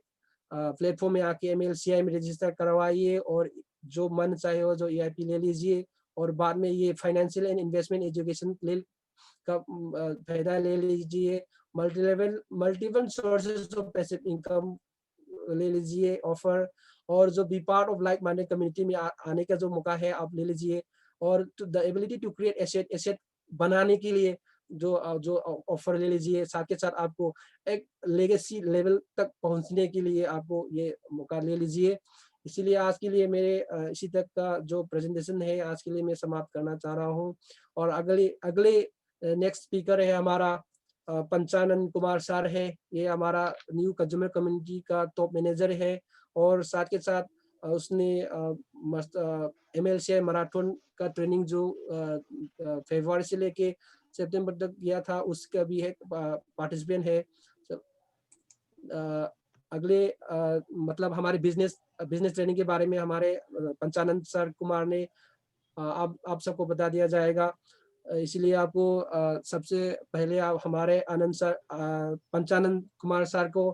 प्लेटफॉर्म में आके एमएलसीआई में रजिस्टर करवाइए, और जो मन चाहे हो जो ईआईपी ले लीजिए, और बाद में ये फाइनेंशियल एंड इन्वेस्टमेंट एजुकेशन का फायदा ले लीजिए। Multiple sources of passive income ले लीजिए ऑफर, और जो be part of like minded community में आने का जो मौका है आप ले लीजिए। और the ability to create asset बनाने के लिए जो ऑफर ले लीजिए। साथ के साथ आपको एक लेगेसी लेवल तक पहुंचने के लिए आपको ये मौका ले लीजिए। इसीलिए आज के लिए मेरे इसी तक का जो प्रेजेंटेशन है आज के लिए मैं समाप्त करना चाह रहा हूँ। और अगले अगले नेक्स्ट स्पीकर है हमारा पंचानन कुमार सर है। ये हमारा न्यू कंज्यूमर कम्युनिटी का टॉप मैनेजर है, और साथ के साथ उसने एमएलसीआई मैराथन का ट्रेनिंग जो फरवरी से लेके सितंबर तक किया था उसका भी है पार्टिसिपेंट है। अगले मतलब हमारे बिजनेस ट्रेनिंग के बारे में हमारे पंचानन सर कुमार ने आप सबको बता दिया जाएगा। इसलिए आपको सबसे पहले आप हमारे आनंद सर पंचानन कुमार सर को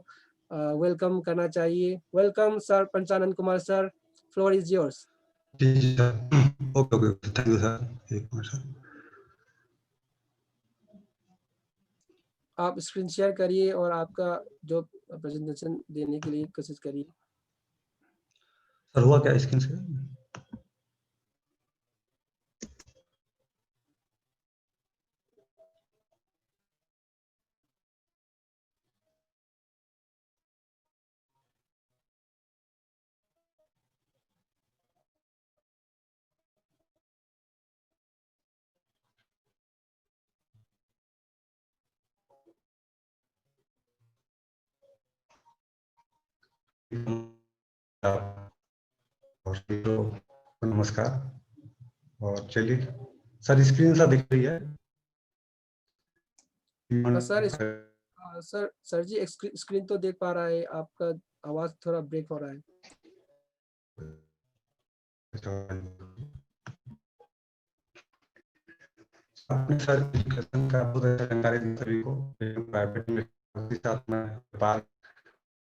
वेलकम करना चाहिए। Welcome sir Panchanan Kumar sir, floor is yours. जी sir, okay okay, thank you sir. आप स्क्रीन शेयर करिए और आपका जो प्रेजेंटेशन देने के लिए कोशिश करिए। सर हुआ क्या स्क्रीन से? नमस्कार। और चलिए सर स्क्रीन सा दिख रही है। सर जी स्क्रीन तो देख पा रहा है, आपका आवाज थोड़ा ब्रेक हो रहा है। आपने सर एजुकेशन का बहुत अच्छा जानकारी दी सभी को। प्राइवेट में साथ में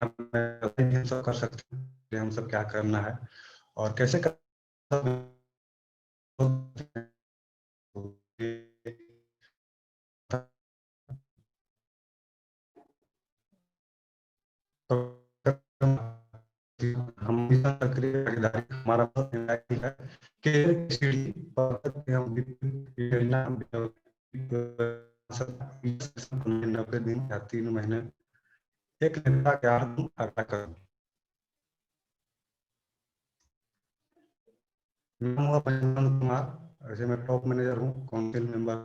हम सब कर सकते हैं कि हम सब क्या करना है और कैसे कर हम सक्रिय भागीदारी हमारा बहुत इम्पैक्ट है कि हम योजना 90 दिन या 3 महीने एक नेता के अगला कदम। मैं हूँ पंचानंद कुमार, ऐसे मैं टॉप मैनेजर हूँ, काउंसिल मेंबर।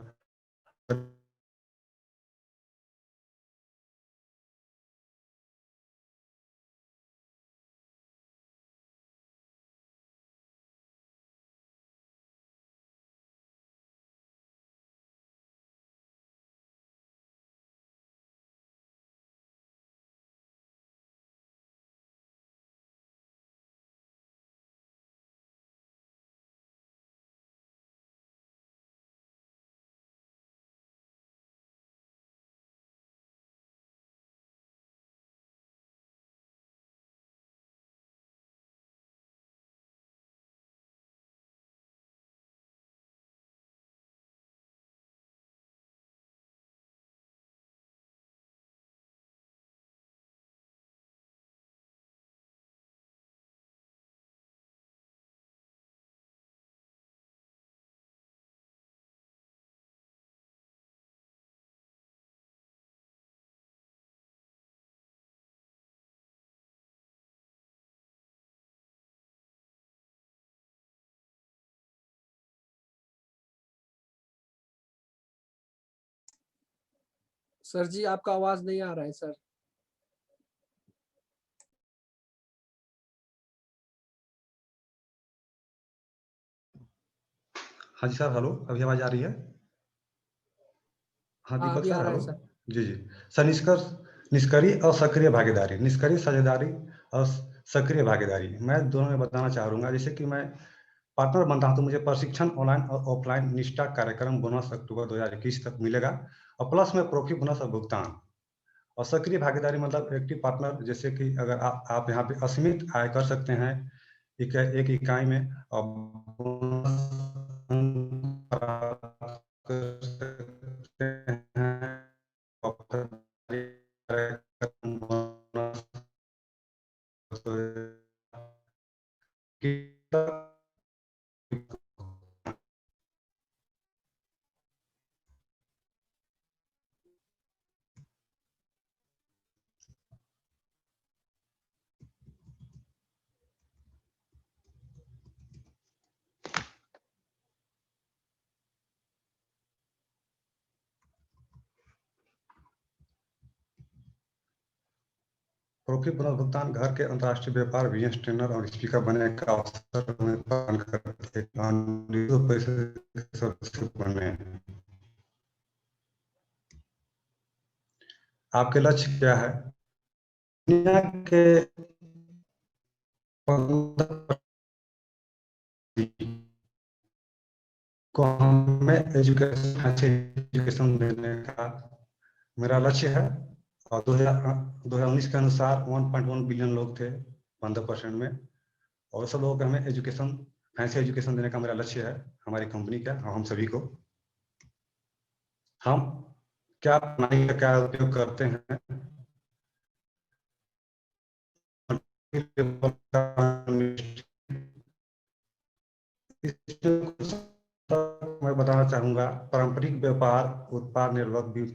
सर जी आपका आवाज नहीं आ रहा है सर। हाँ जी सर, हेलो, अभी आवाज आ रही है? हाँ हाँ दीपक अभी सर, आ रहा हेलो। है सर। जी जी सर, निष्क्रिय और सक्रिय भागीदारी, निष्क्रिय साझेदारी और सक्रिय भागीदारी, मैं दोनों में बताना चाहूँगा। जैसे कि मैं पार्टनर बनता हूँ तो मुझे प्रशिक्षण ऑनलाइन और ऑफलाइन निष्ठा कार्यक्रम बोनस अक्टूबर 2021 तक मिलेगा और प्लस में प्रोफी बोनस और भुगतान। और सक्रिय भागीदारी मतलब एक्टिव पार्टनर, जैसे कि अगर आप यहाँ पे असीमित आय कर सकते हैं एक इकाई में और कर सकते हैं प्रोफी बोनस भुगतान घर के अंतर्राष्ट्रीय व्यापार, बिजनेस ट्रेनर और स्पीकर बनने का अवसर में प्रदान करते हैं। पैसे सदस्य बने। आपके लक्ष्य क्या है? दुनिया के 15 को हमें एजुकेशन देने का मेरा लक्ष्य है। और 2019 के अनुसार 1.1 बिलियन लोग थे 15% में, और सब लोगों को हमें एजुकेशन, फैंसी एजुकेशन देने का मेरा लक्ष्य है, हमारी कंपनी का, हम सभी को। हम क्या प्रणाली का क्या उपयोग करते हैं, मैं बताना चाहूंगा। पारंपरिक व्यापार उत्पाद निर्भर भी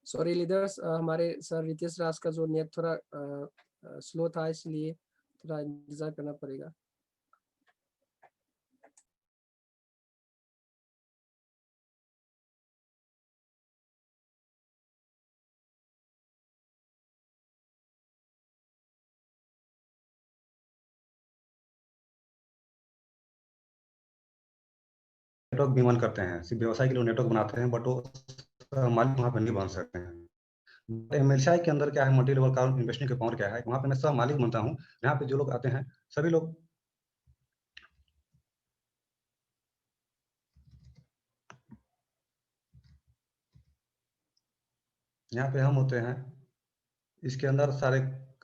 सॉरी लीडर्स, हमारे सर रितेश राज का जो नेट थोड़ा स्लो था, इसलिए थोड़ा इंतजार करना पड़ेगा। नेटवर्क भी मन करते हैं, सिर्फ व्यवसाय के लिए नेटवर्क बनाते हैं, बट वो मालिक वहाँ पर नहीं बन सकते हैं। एमएलसीआई के अंदर क्या है, मल्टी-लेवल कार्ड इन्वेस्टिंग के पावर क्या है, वहाँ पे मैं सह मालिक बनता हूँ। यहाँ पे जो लोग आते हैं सभी लोग यहाँ पे हम होते हैं, इसके अंदर सारे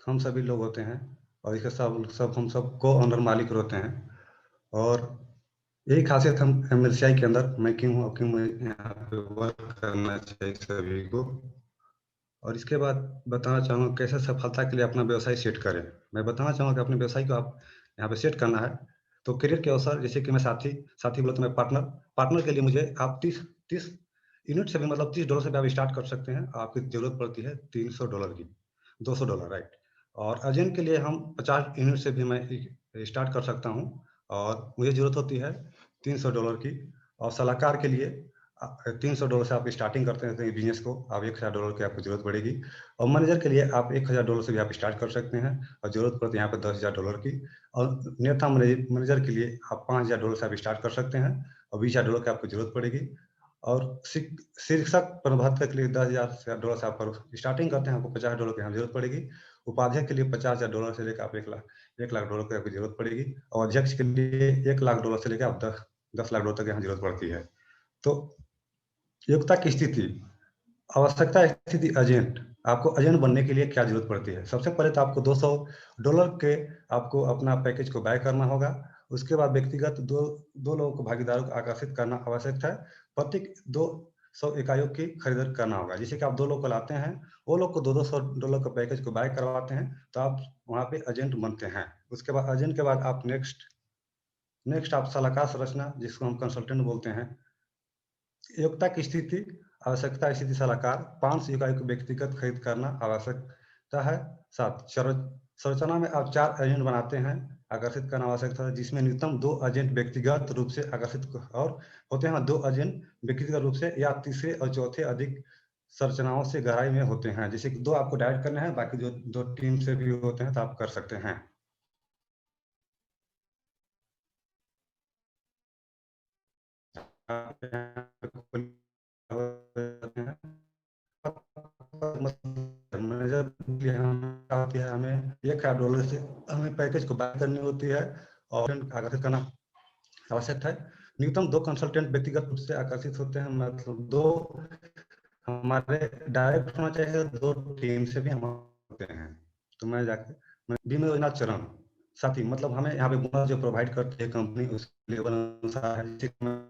हम सभी लोग होते हैं और इसके सब सब हम सब को अंदर मालिक होते हैं। और यही खासियत हम एमएलसीआई के अंदर मैं क्यों हूँ, क्यों मैं यहाँ पे वर्क करना चाहिए सभी को। और इसके बाद बताना चाहूँगा कैसे सफलता के लिए अपना व्यवसाय सेट करें। मैं बताना चाहूँगा कि अपने व्यवसाय को आप यहाँ पे सेट करना है, तो करियर के अवसर, जैसे कि मैं साथी बोले तो मैं पार्टनर के लिए मुझे आप 30 यूनिट से भी, मतलब $30 से भी आप स्टार्ट कर सकते हैं। आपकी ज़रूरत पड़ती है $300 की, $200, राइट। और एजेंट के लिए हम 50 यूनिट से भी मैं स्टार्ट कर सकता हूँ और मुझे ज़रूरत होती है $300 की। और सलाहकार के लिए $300 से आप स्टार्टिंग करते हैं बिजनेस को, आप $1000 की आपको जरूरत पड़ेगी। और मैनेजर के लिए आप $1000 से भी आप स्टार्ट कर सकते हैं और जरूरत पड़ती है यहाँ पे $10,000 की। और नेता मैनेजर के लिए आप $5000 से आप स्टार्ट कर सकते हैं और $20,000 की आपको जरूरत पड़ेगी। और शीर्षक प्रबंधक के लिए $10,000 से आप स्टार्टिंग करते हैं, आपको $50,000 की यहाँ जरूरत पड़ेगी। उपाध्यक्ष के लिए $50,000 से लेकर आप $1,00,000 की आपकी जरूरत पड़ेगी। और अध्यक्ष के लिए $1,00,000 से लेकर आप $10 लाख तक यहाँ जरूरत पड़ती है। तो योग्यता की स्थिति, आवश्यकता स्थिति, एजेंट। आपको एजेंट बनने के लिए क्या जरूरत पड़ती है? सबसे पहले तो आपको $200 के आपको अपना पैकेज को बाय करना होगा। उसके बाद व्यक्तिगत दो लोगों को, भागीदारों को आकर्षित करना आवश्यक है। प्रत्येक 200 इकाइयों की खरीदारी करना होगा। जैसे कि आप 2 लोग को लाते हैं, वो लोग को $200 के पैकेज को बाय करवाते हैं, तो आप वहाँ पे एजेंट बनते हैं। उसके बाद एजेंट के बाद आप नेक्स्ट आप सलाहकार संरचना, जिसको हम कंसल्टेंट बोलते हैं। योग्यता की स्थिति, आवश्यकता स्थिति सलाहकार 500 इकाई को व्यक्तिगत खरीद करना आवश्यकता है। 7 संरचना में आप 4 एजेंट बनाते हैं, आकर्षित करना आवश्यकता है, जिसमें न्यूनतम 2 एजेंट व्यक्तिगत रूप से आकर्षित और होते हैं, 2 एजेंट व्यक्तिगत रूप से या तीसरे और चौथे अधिक संरचनाओं से गहराई में होते हैं। जैसे कि 2 आपको डायरेक्ट करने हैं, बाकी जो 2 टीम से भी होते हैं तो आप कर सकते हैं। मैनेजर होती है, हमें $1,000 से हमें पैकेज को बाय करनी होती है और आकर्षित करना आवश्यक है। न्यूनतम 2 कंसल्टेंट व्यक्तिगत रूप से आकर्षित होते हैं, मतलब 2 हमारे डायरेक्ट होना चाहिए, 2 टीम से भी हम होते हैं। तो मैं बीमा योजना चरण साथ ही मतलब हमें यहाँ पे बोनस जो प्रोवाइड करती है कंपनी उस लेवल अनुसार है, जैसे कि मैं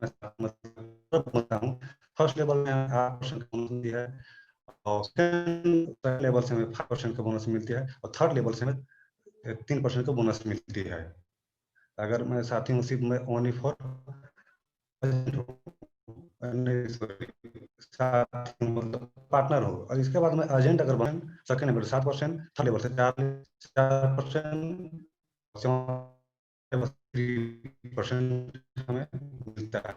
बोलता हूँ फर्स्ट लेवल में 8% का बोनस मिलती है और सेकंड लेवल से हमें 5% का बोनस मिलती है और थर्ड लेवल से हमें 3% का बोनस मिलती है। अगर मैं साथी हूँ सिर्फ मैं ओनली फॉर मतलब पार्टनर हो और इसके बाद में एजेंट अगर बने सेकंड लेवल 7%, थर्ड लेवल से 4% 3% हमें मिलता है।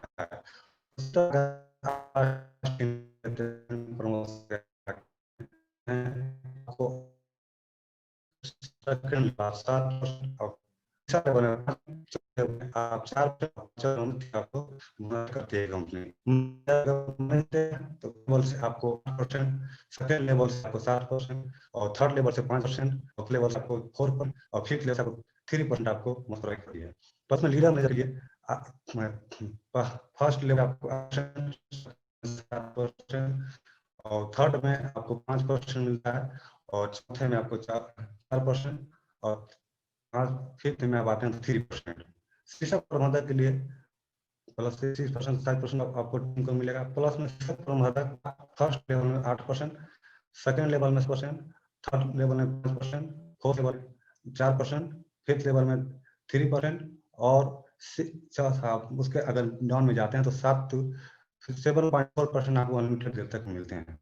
आपको सेकंड 7% और आप 4% आपको बोनस करती है कंपनी। तो लेवल से आपको 8%, सेकंड लेवल से आपको 7% और थर्ड लेवल से 5%, फोर्थ लेवल से आपको 4% और फिफ्थ लेवल से आपको 3% आपको बोनस प्रोवाइड करती है। पर्सनल लीडर मैनेजर के लिए फर्स्ट लेवल आपको 7% और थर्ड में आपको 5% मिलता है और चौथे में आपको 4% और फिफ्थ में आप आते हैं तो 3%। शीर्षक प्रबंधक के लिए प्लस 6% 7% आपको टीम को मिलेगा। प्लस में शीर्षक प्रबंधक फर्स्ट लेवल में 8%, सेकंड लेवल में 10%, थर्ड लेवल में 5%, फोर्थ लेवल 4%, फिफ्थ लेवल में 3% और उसके अगर डाउन में जाते हैं तो 7.4% आपको अनलिमिटेड देर तक मिलते हैं।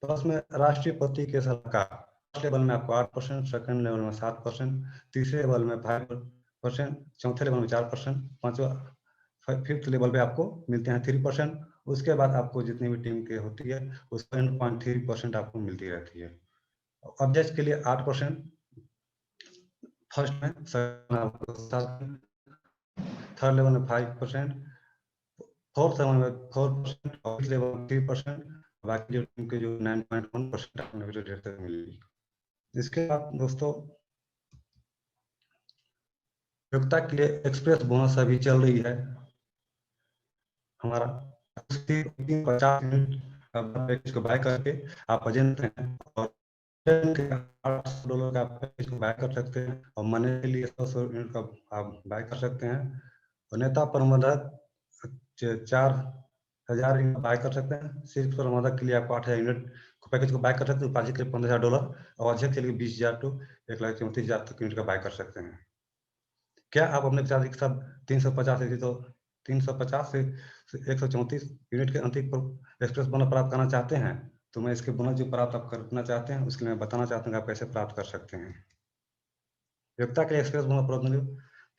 प्लस में राष्ट्रीय पति के सलाहकार फर्स्ट लेवल में आपको 8%, सेकंड लेवल में 7%, तीसरे लेवल में 5%, चौथे लेवल में 4%, पांचवा फिफ्थ लेवल पे आपको मिलते हैं 3%। उसके बाद आपको जितनी भी टीम के होती है उस 10.3% आपको मिलती रहती है। ऑब्जेक्ट के लिए 8% फर्स्ट में, थर्ड लेवल में 5%, फोर्थ लेवल में 4% और फिफ्थ लेवल में 3%, बाकी जो टीम के जो 9.1% आपको डेट तक मिलेगी। इसके बाद दोस्तों योग्यता के लिए एक्सप्रेस बोनस अभी चल रही है हमारा 50 यूनिट पैकेज को बाय करके आप एजेंट हैं और $800 का पैकेज को बाय कर सकते हैं और महीने के लिए 100 यूनिट का आप बाय कर सकते हैं और नेता प्रबंधक 4,000 यूनिट बाय कर सकते हैं। सिर्फ प्रबंधक के लिए आपको 8,000 यूनिट पैकेज को बाय कर सकते हैं, उपाध्यक्ष के लिए $15,000 और अध्यक्ष के लिए 20,000 टू 1,34,000 तक यूनिट का बाय कर सकते हैं। क्या आप अपने पिताजी के साथ 350 से 134 यूनिट के अंतिम एक्सप्रेस बोनस प्राप्त करना चाहते हैं तो मैं इसके बोनस जो प्राप्त आप करना चाहते हैं उसके लिए मैं बताना चाहता हूँ कि आप कैसे प्राप्त कर सकते हैं। योग्यता के लिए एक्सप्रेस बोनस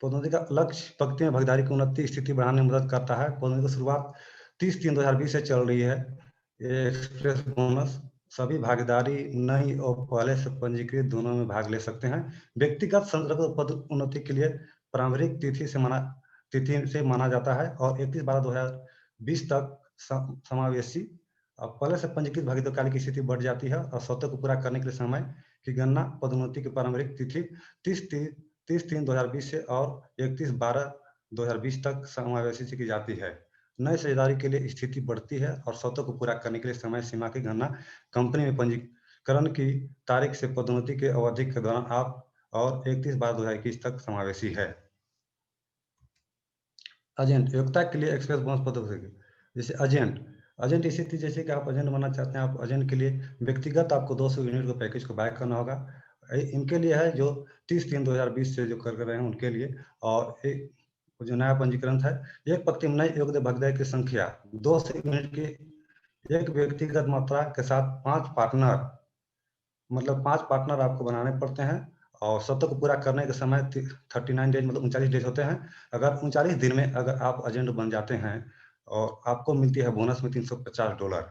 पदोन्नति का लक्ष्य पक्ति में भागीदारी की उन्नति स्थिति बढ़ाने में मदद करता है। पदोन्नति की शुरुआत 30/3/2020 से चल रही है। ये एक्सप्रेस बोनस सभी भागीदारी नई और पहले से पंजीकृत दोनों में भाग ले सकते हैं। व्यक्तिगत संरक्षित पद उन्नति के लिए प्रारंभिक तिथि से माना जाता है और 31/12/2020 तक समावेशी पहले से पंजीकृत भागीदारी की स्थिति बढ़ जाती है और शर्तों को पूरा करने के लिए समय की गणना पदोन्नति की प्रारंभिक तिथि 30/3/2020 से और 31/12/2020 तक समावेशी से की जाती है। नए साझेदारी के लिए स्थिति बढ़ती है और शर्तों को पूरा करने के लिए समय सीमा की गणना कंपनी में पंजीकरण की तारीख से पदोन्नति के अवधि के दौरान आप और 31/12/2021 तक समावेशी है। एजेंट योग्यता के लिए एक्सप्रेस बोनस पदोन्नति जैसे एजेंट स्थिति जैसे कि आप एजेंट बनना चाहते हैं, आप एजेंट के लिए व्यक्तिगत आपको 200 यूनिट को पैकेज को बाय करना होगा। इनके लिए है जो 30/3/2020 से जो कर रहे हैं उनके लिए और जो नया पंजीकरण था एक पक्ति में नए योग्य भागीदारी की संख्या 200 यूनिट की एक व्यक्तिगत मात्रा के साथ 5 पार्टनर मतलब 5 पार्टनर आपको बनाने पड़ते हैं और शर्तों को पूरा करने के समय 39 डेज मतलब 39 डेज होते हैं। अगर 39 दिन में अगर आप एजेंट बन जाते हैं और आपको मिलती है बोनस में $350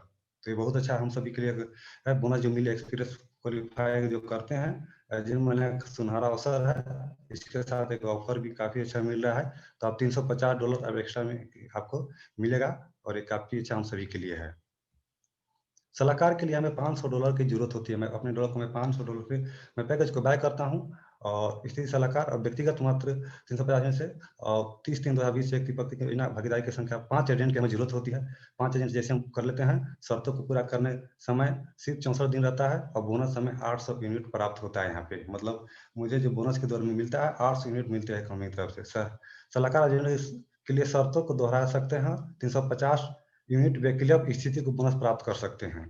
तो ये बहुत अच्छा हम सभी के लिए है। बोनस जो मिले एक्सपीरियंस क्वालिफाई जो करते हैं जिनमें सुनहरा अवसर है। इसके साथ एक ऑफर भी काफ़ी अच्छा मिल रहा है तो आप $350 अब एक्स्ट्रा में आपको मिलेगा और ये काफ़ी अच्छा हम सभी के लिए है। सलाहकार के लिए हमें $500 की जरूरत होती है। मैं अपने डॉलर को मैं $500 पे मैं पैकेज को बाय करता हूँ और स्थिति सलाहकार और व्यक्तिगत मात्र 350 यूनिट से और 30/3/2020 व्यक्ति प्रति योजना भागीदारी की संख्या 5 एजेंट की हमें जरूरत होती है। 5 एजेंट जैसे हम कर लेते हैं, शर्तों को पूरा करने समय सिर्फ 64 दिन रहता है और बोनस हमें 800 यूनिट प्राप्त होता है। यहाँ पे मतलब मुझे जो बोनस के दौर में मिलता है 800 यूनिट मिलते हैं कंपनी की तरफ से। सलाहकार एजेंट के लिए शर्तों को दोहरा सकते हैं। 350 यूनिट वैकल्पिक स्थिति को बोनस प्राप्त कर सकते हैं।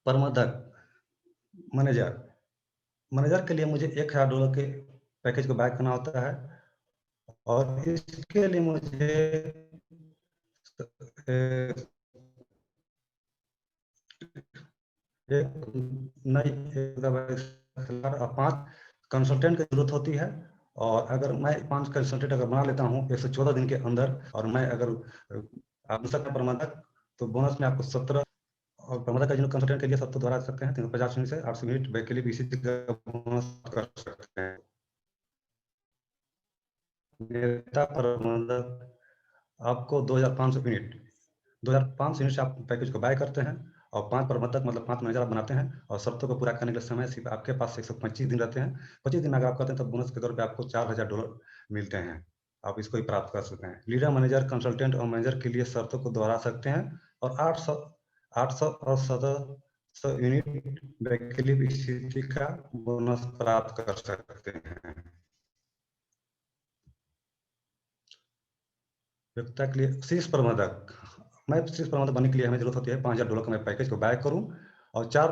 प्रबंधक मैनेजर के लिए मुझे $1000 के पैकेज को बाय करना होता है और इसके लिए मुझे और 5 कंसल्टेंट की जरूरत होती है। और अगर मैं 5 कंसल्टेंट अगर बना लेता हूँ 114 दिन के अंदर और मैं अगर आप प्रबंधक तो बोनस में आपको 17 और प्रबंधक का कंसल्टेंट के लिए 70 दोहरा सकते हैं। 350 यूनिट से 800 यूनिट वैकल्पिक इसी का बोनस कर सकते हैं। नेता प्रबंधक आपको 2500 यूनिट 2500 यूनिट से आप पैकेज को बाय करते हैं और 5 प्रबंधक मतलब 5 मैनेजर आप बनाते हैं और शर्तों को पूरा करने के समय सिर्फ आपके पास 125 दिन रहते हैं। 25 दिन अगर आप करते हैं तो बोनस के तौर पे आपको $4000 मिलते हैं। आप इसको ही प्राप्त कर सकते हैं। लीडर, मैनेजर, कंसल्टेंट और मैनेजर के लिए शर्तों को दोहरा सकते हैं और 800 और 1700 यूनिट वैकल्पिक स्थिति का बोनस प्राप्त कर सकते हैं। योग्यता के लिए शीर्ष प्रबंधक बनने के लिए हमें जरूरत होती है $5000 का मैं पैकेज को बाय करूं और 4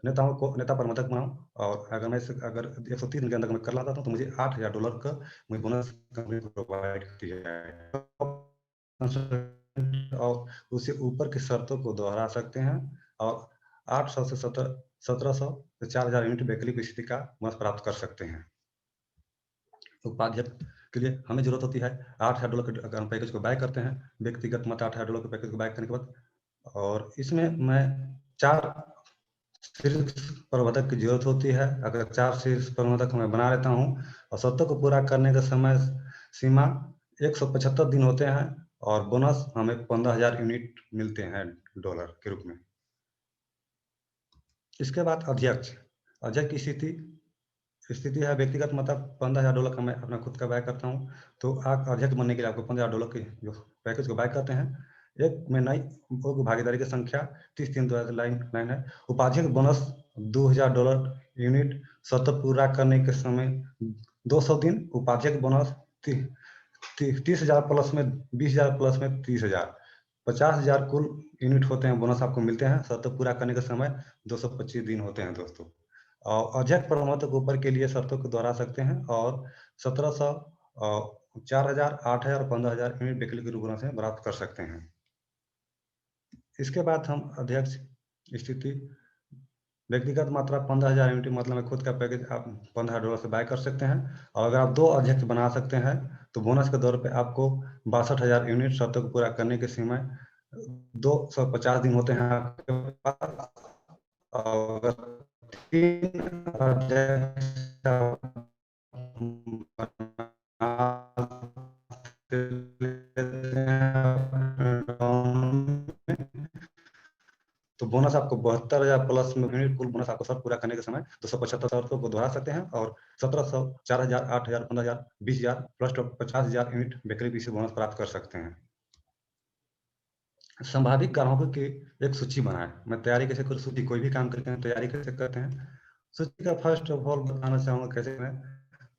नेताओं को नेता प्रबंधक बनाऊं और अगर 130 दिन के अंदर मैं कर लाता हूं तो मुझे $8000 का मुझे बोनस कंपनी प्रोवाइड करती है। और उससे ऊपर की शर्तों को दोहरा सकते हैं और 800 से 1700 से 4000 यूनिट वैकल्पिक स्थिति का बोनस प्राप्त कर सकते हैं। उपाध्यक्ष के लिए हमें जरूरत होती है $8000 के अगर हम पैकेज को बाय करते हैं, व्यक्तिगत मत $8000 के पैकेज को बाय करने के बाद और इसमें मैं 4 शीर्ष प्रबंधक की जरूरत होती है। अगर 4 शीर्ष प्रबंधक मैं बना लेता हूं और शर्तों को पूरा करने का समय सीमा 175 दिन होते हैं और बोनस हमें 15000 यूनिट मिलते हैं डॉलर के रूप में। इसके बाद अध्यक्ष की स्थिति है व्यक्तिगत मतलब $15000 का मैं अपना खुद का बाय करता हूं। तो आप अध्यक्ष बनने के लिए आपको $15000 के जो पैकेज को बाय करते हैं। एक में नई भागीदारी की संख्या 30/3/2009 है। उपाध्यक्ष बोनस $2000 यूनिट शर्त पूरा करने के समय 200 दिन। उपाध्यक्ष बोनस 30,000 प्लस में 20,000 प्लस में 30,000 50,000 कुल यूनिट होते हैं बोनस आपको मिलते हैं। शर्त पूरा करने के समय 225 दिन होते हैं दोस्तों। और अध्यक्ष प्रबंधक ऊपर के लिए शर्तों को दोहरा सकते हैं और 1700 4000 8000 15000 यूनिट वैकल्पिक बोनस से प्राप्त कर सकते हैं। इसके बाद हम अध्यक्ष स्थिति व्यक्तिगत मात्रा 15000 यूनिट मतलब मैं खुद का पैकेज आप $15000 से बाय कर सकते हैं। और अगर आप 2 अध्यक्ष बना सकते हैं तो बोनस के तौर पे आपको 62,000 यूनिट शर्तों को पूरा करने के समय 250 दिन होते हैं आपके पास। और 3 तो बोनस आपको 72,000 प्लस में यूनिट कुल बोनस आपको सब पूरा करने के समय 275 शर्तों को दोहरा सकते हैं और 1700 4000 8000 15000 20000 प्लस 50,000 यूनिट वैकल्पिक बोनस प्राप्त कर सकते हैं। संभावित ग्राहकों की एक सूची बनाएं। मैं तैयारी कैसे करूं सूची कोई भी काम करते हैं तैयारी कैसे करते हैं। सूची का फर्स्ट ऑफ ऑल बताना चाहूंगा कैसे करें।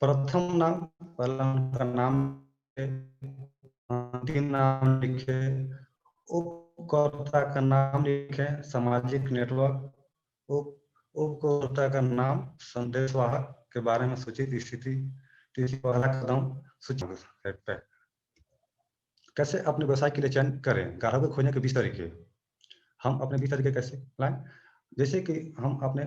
प्रथम नाम पहला उनका नाम अंतिम नाम लिखे, उपकर्ता का नाम लिखे, सामाजिक नेटवर्क उपकर्ता का नाम, संदेशवाहक के बारे में सूचित स्थिति। पहला कदम सूची पे कैसे अपने व्यवसाय के लिए चयन करें। ग्राहकों को खोजने के 20 तरीके। हम अपने 20 तरीके कैसे लाएं। जैसे कि हम अपने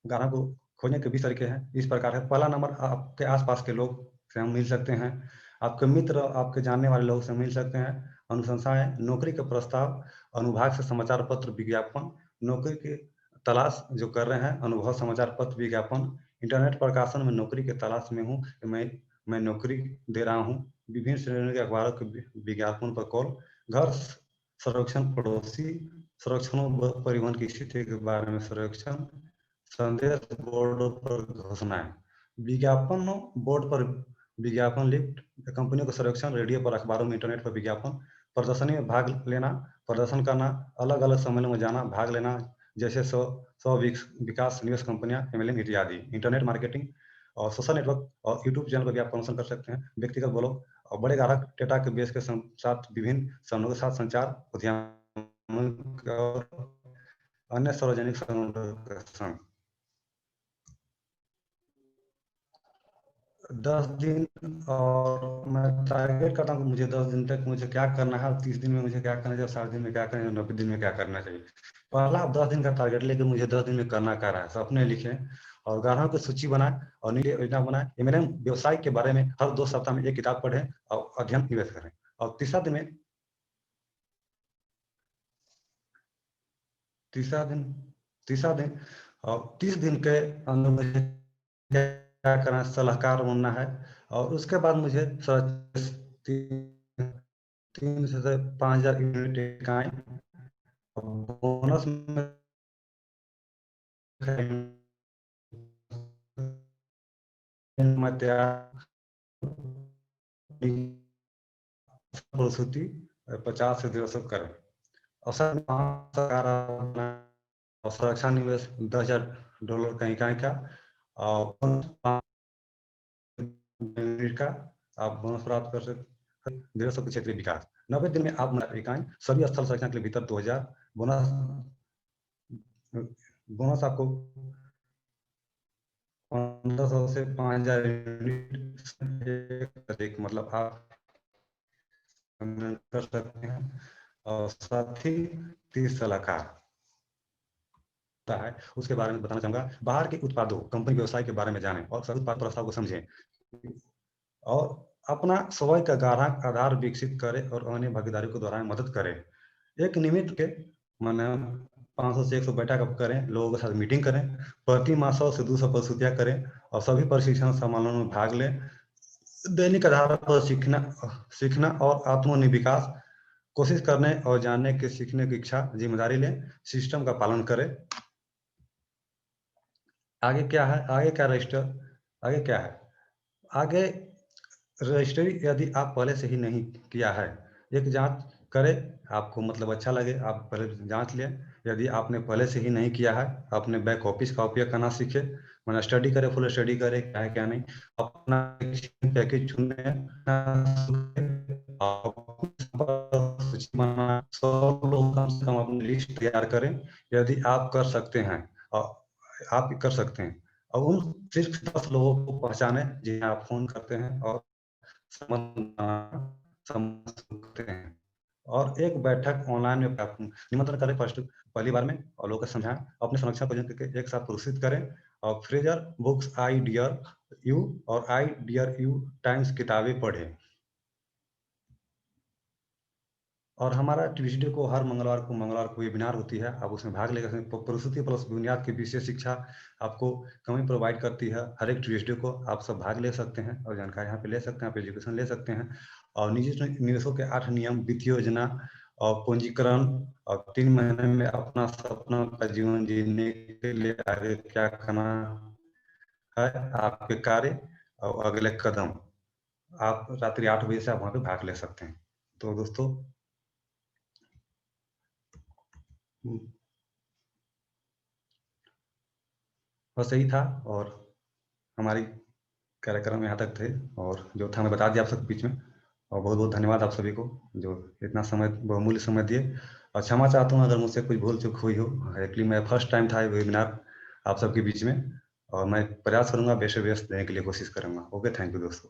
ग्राहक को खोजने के 20 तरीके हैं इस प्रकार है। पहला नंबर आपके आसपास के लोग से हम मिल सकते हैं। आपके मित्र आपके जानने वाले लोग से मिल सकते हैं। अनुशंसाएं, नौकरी के प्रस्ताव, अनुभाग से समाचार पत्र विज्ञापन, नौकरी की तलाश जो कर रहे हैं अनुभव समाचार पत्र विज्ञापन, इंटरनेट प्रकाशन में नौकरी की तलाश में हूँ मैं नौकरी दे रहा हूँ, विभिन्न श्रेणियों के अखबारों के विज्ञापन पर कॉल, घर संरक्षण, पड़ोसी संरक्षणों, परिवहन की स्थिति के बारे में सर्वेक्षण, संदेश बोर्डों पर घोषणाएं, विज्ञापन बोर्ड पर विज्ञापन, लिफ्ट, कंपनियों का सर्वेक्षण, रेडियो पर, अखबारों में, इंटरनेट पर विज्ञापन, प्रदर्शनी में भाग लेना, प्रदर्शन करना, अलग अलग सम्मेलनों में जाना, भाग लेना, जैसे स्व विकास निवेश कंपनियां, एमएलएम इत्यादि, इंटरनेट मार्केटिंग और सोशल नेटवर्क और यूट्यूब चैनल पर भी आप प्रमोशन कर सकते हैं, व्यक्तिगत ब्लॉग और बड़े ग्राहक डेटा के बेस के साथ विभिन्न समूहों के साथ संचार, उद्यम और अन्य सार्वजनिक संगठन। 10 दिन, और मैं टारगेट करता हूँ कि मुझे 10 दिन तक मुझे क्या करना है, 30 दिन में मुझे क्या करना चाहिए, 60 दिन में क्या करना है, 90 दिन में क्या करना चाहिए। पहला आप 10 दिन का टारगेट लेके मुझे 10 दिन में करना क्या रहा है, सपने लिखें और ग्राहकों की सूची बनाएं और नीति योजना बनाएं। एमएलएम व्यवसाय के बारे में हर 2 सप्ताह में एक किताब पढ़ें और अध्ययन निवेश करें। और तीसरा दिन और 30 दिन के अंदर मुझे क्या करना है, सलाहकार बनना है। और उसके बाद मुझे 3 से 5,000 यूनिट इकाई बोनस में प्रस्तुति 50 से 150 करें। और सुरक्षा निवेश $10,000 का इकाई का और का आप बोनस प्राप्त कर सकते हैं। 150 के क्षेत्रीय विकास 90 दिन में आप इकाई सभी स्थल संरचना के भीतर 2000 बोनस आपको 1500 से 5000 यूनिट मतलब आप कर सकते हैं। और साथ ही 30 सलाहकार है उसके बारे में बताना चाहूंगा। बाहर के उत्पादों, कंपनी व्यवसाय के बारे में जानें और सभी उत्पाद प्रस्ताव को समझें और अपना स्वयं का ग्राहक आधार विकसित करें और अन्य भागीदारी को दोहराने में मदद करें। एक नियमित के माने 500 से 100 बैठक करें, लोगों के साथ मीटिंग करें, प्रति माह 100 से 200 प्रस्तुतियां करें और सभी प्रशिक्षण सम्मेलनों में भाग लें। दैनिक आधार पर सीखना और आत्मनिविकास कोशिश करने और जानने के सीखने की इच्छा, जिम्मेदारी लें, सिस्टम का पालन करें। आगे क्या है, आगे क्या है, आगे रजिस्ट्री यदि आप पहले से ही नहीं किया है, एक जांच करें, आपको मतलब अच्छा लगे आप पहले जांच लें। यदि आपने पहले से ही नहीं किया है, अपने बैक ऑफिस का उपयोग करना सीखें, मतलब स्टडी करें, फुल स्टडी करें क्या है क्या नहीं, अपना पैकेज चुने, 100 लोग कम से कम अपनी लिस्ट तैयार करें। यदि आप कर सकते हैं और उन सिर्फ 10 लोगों को पहचाने जिन्हें आप फोन करते हैं और समझते हैं। और एक बैठक ऑनलाइन में निमंत्रण करें फर्स्ट पहली बार में और लोगों को समझाएं, अपने संरक्षण को एक साथ प्रोत्साहित करें और Fraser books I dear you और आई डियर यू टाइम्स किताबें पढ़ें। और हमारा ट्यूसडे को हर मंगलवार को वेबिनार होती है, आप उसमें भाग ले सकते हैं। प्रस्तुति प्लस बुनियाद की विशेष शिक्षा आपको कंपनी प्रोवाइड करती है। हर एक ट्यूसडे को आप सब भाग ले सकते हैं और जानकारी यहाँ पे ले सकते हैं, आप एजुकेशन ले सकते हैं। और निजी निवेशों के 8 नियम, वित्तीय योजना और पंजीकरण और 3 महीने में अपना सपना का जीवन जीने के लिए आगे क्या करना है, आपके कार्य और अगले कदम, आप रात्रि 8 बजे से आप वहाँ पे भाग ले सकते हैं। तो दोस्तों बस यही था और हमारी कार्यक्रम यहाँ तक थे और जो था मैं बता दिया आप सबके बीच में। और बहुत बहुत धन्यवाद आप सभी को जो इतना समय, बहुमूल्य समय दिए। और क्षमा चाहता हूँ अगर मुझसे कुछ भूल चूक हुई हो। एक्चुअली मैं फर्स्ट टाइम था वेबिनार आप सबके बीच में और मैं प्रयास करूंगा बेस्ट से बेस्ट देने के लिए कोशिश करूंगा। ओके, थैंक यू दोस्तों।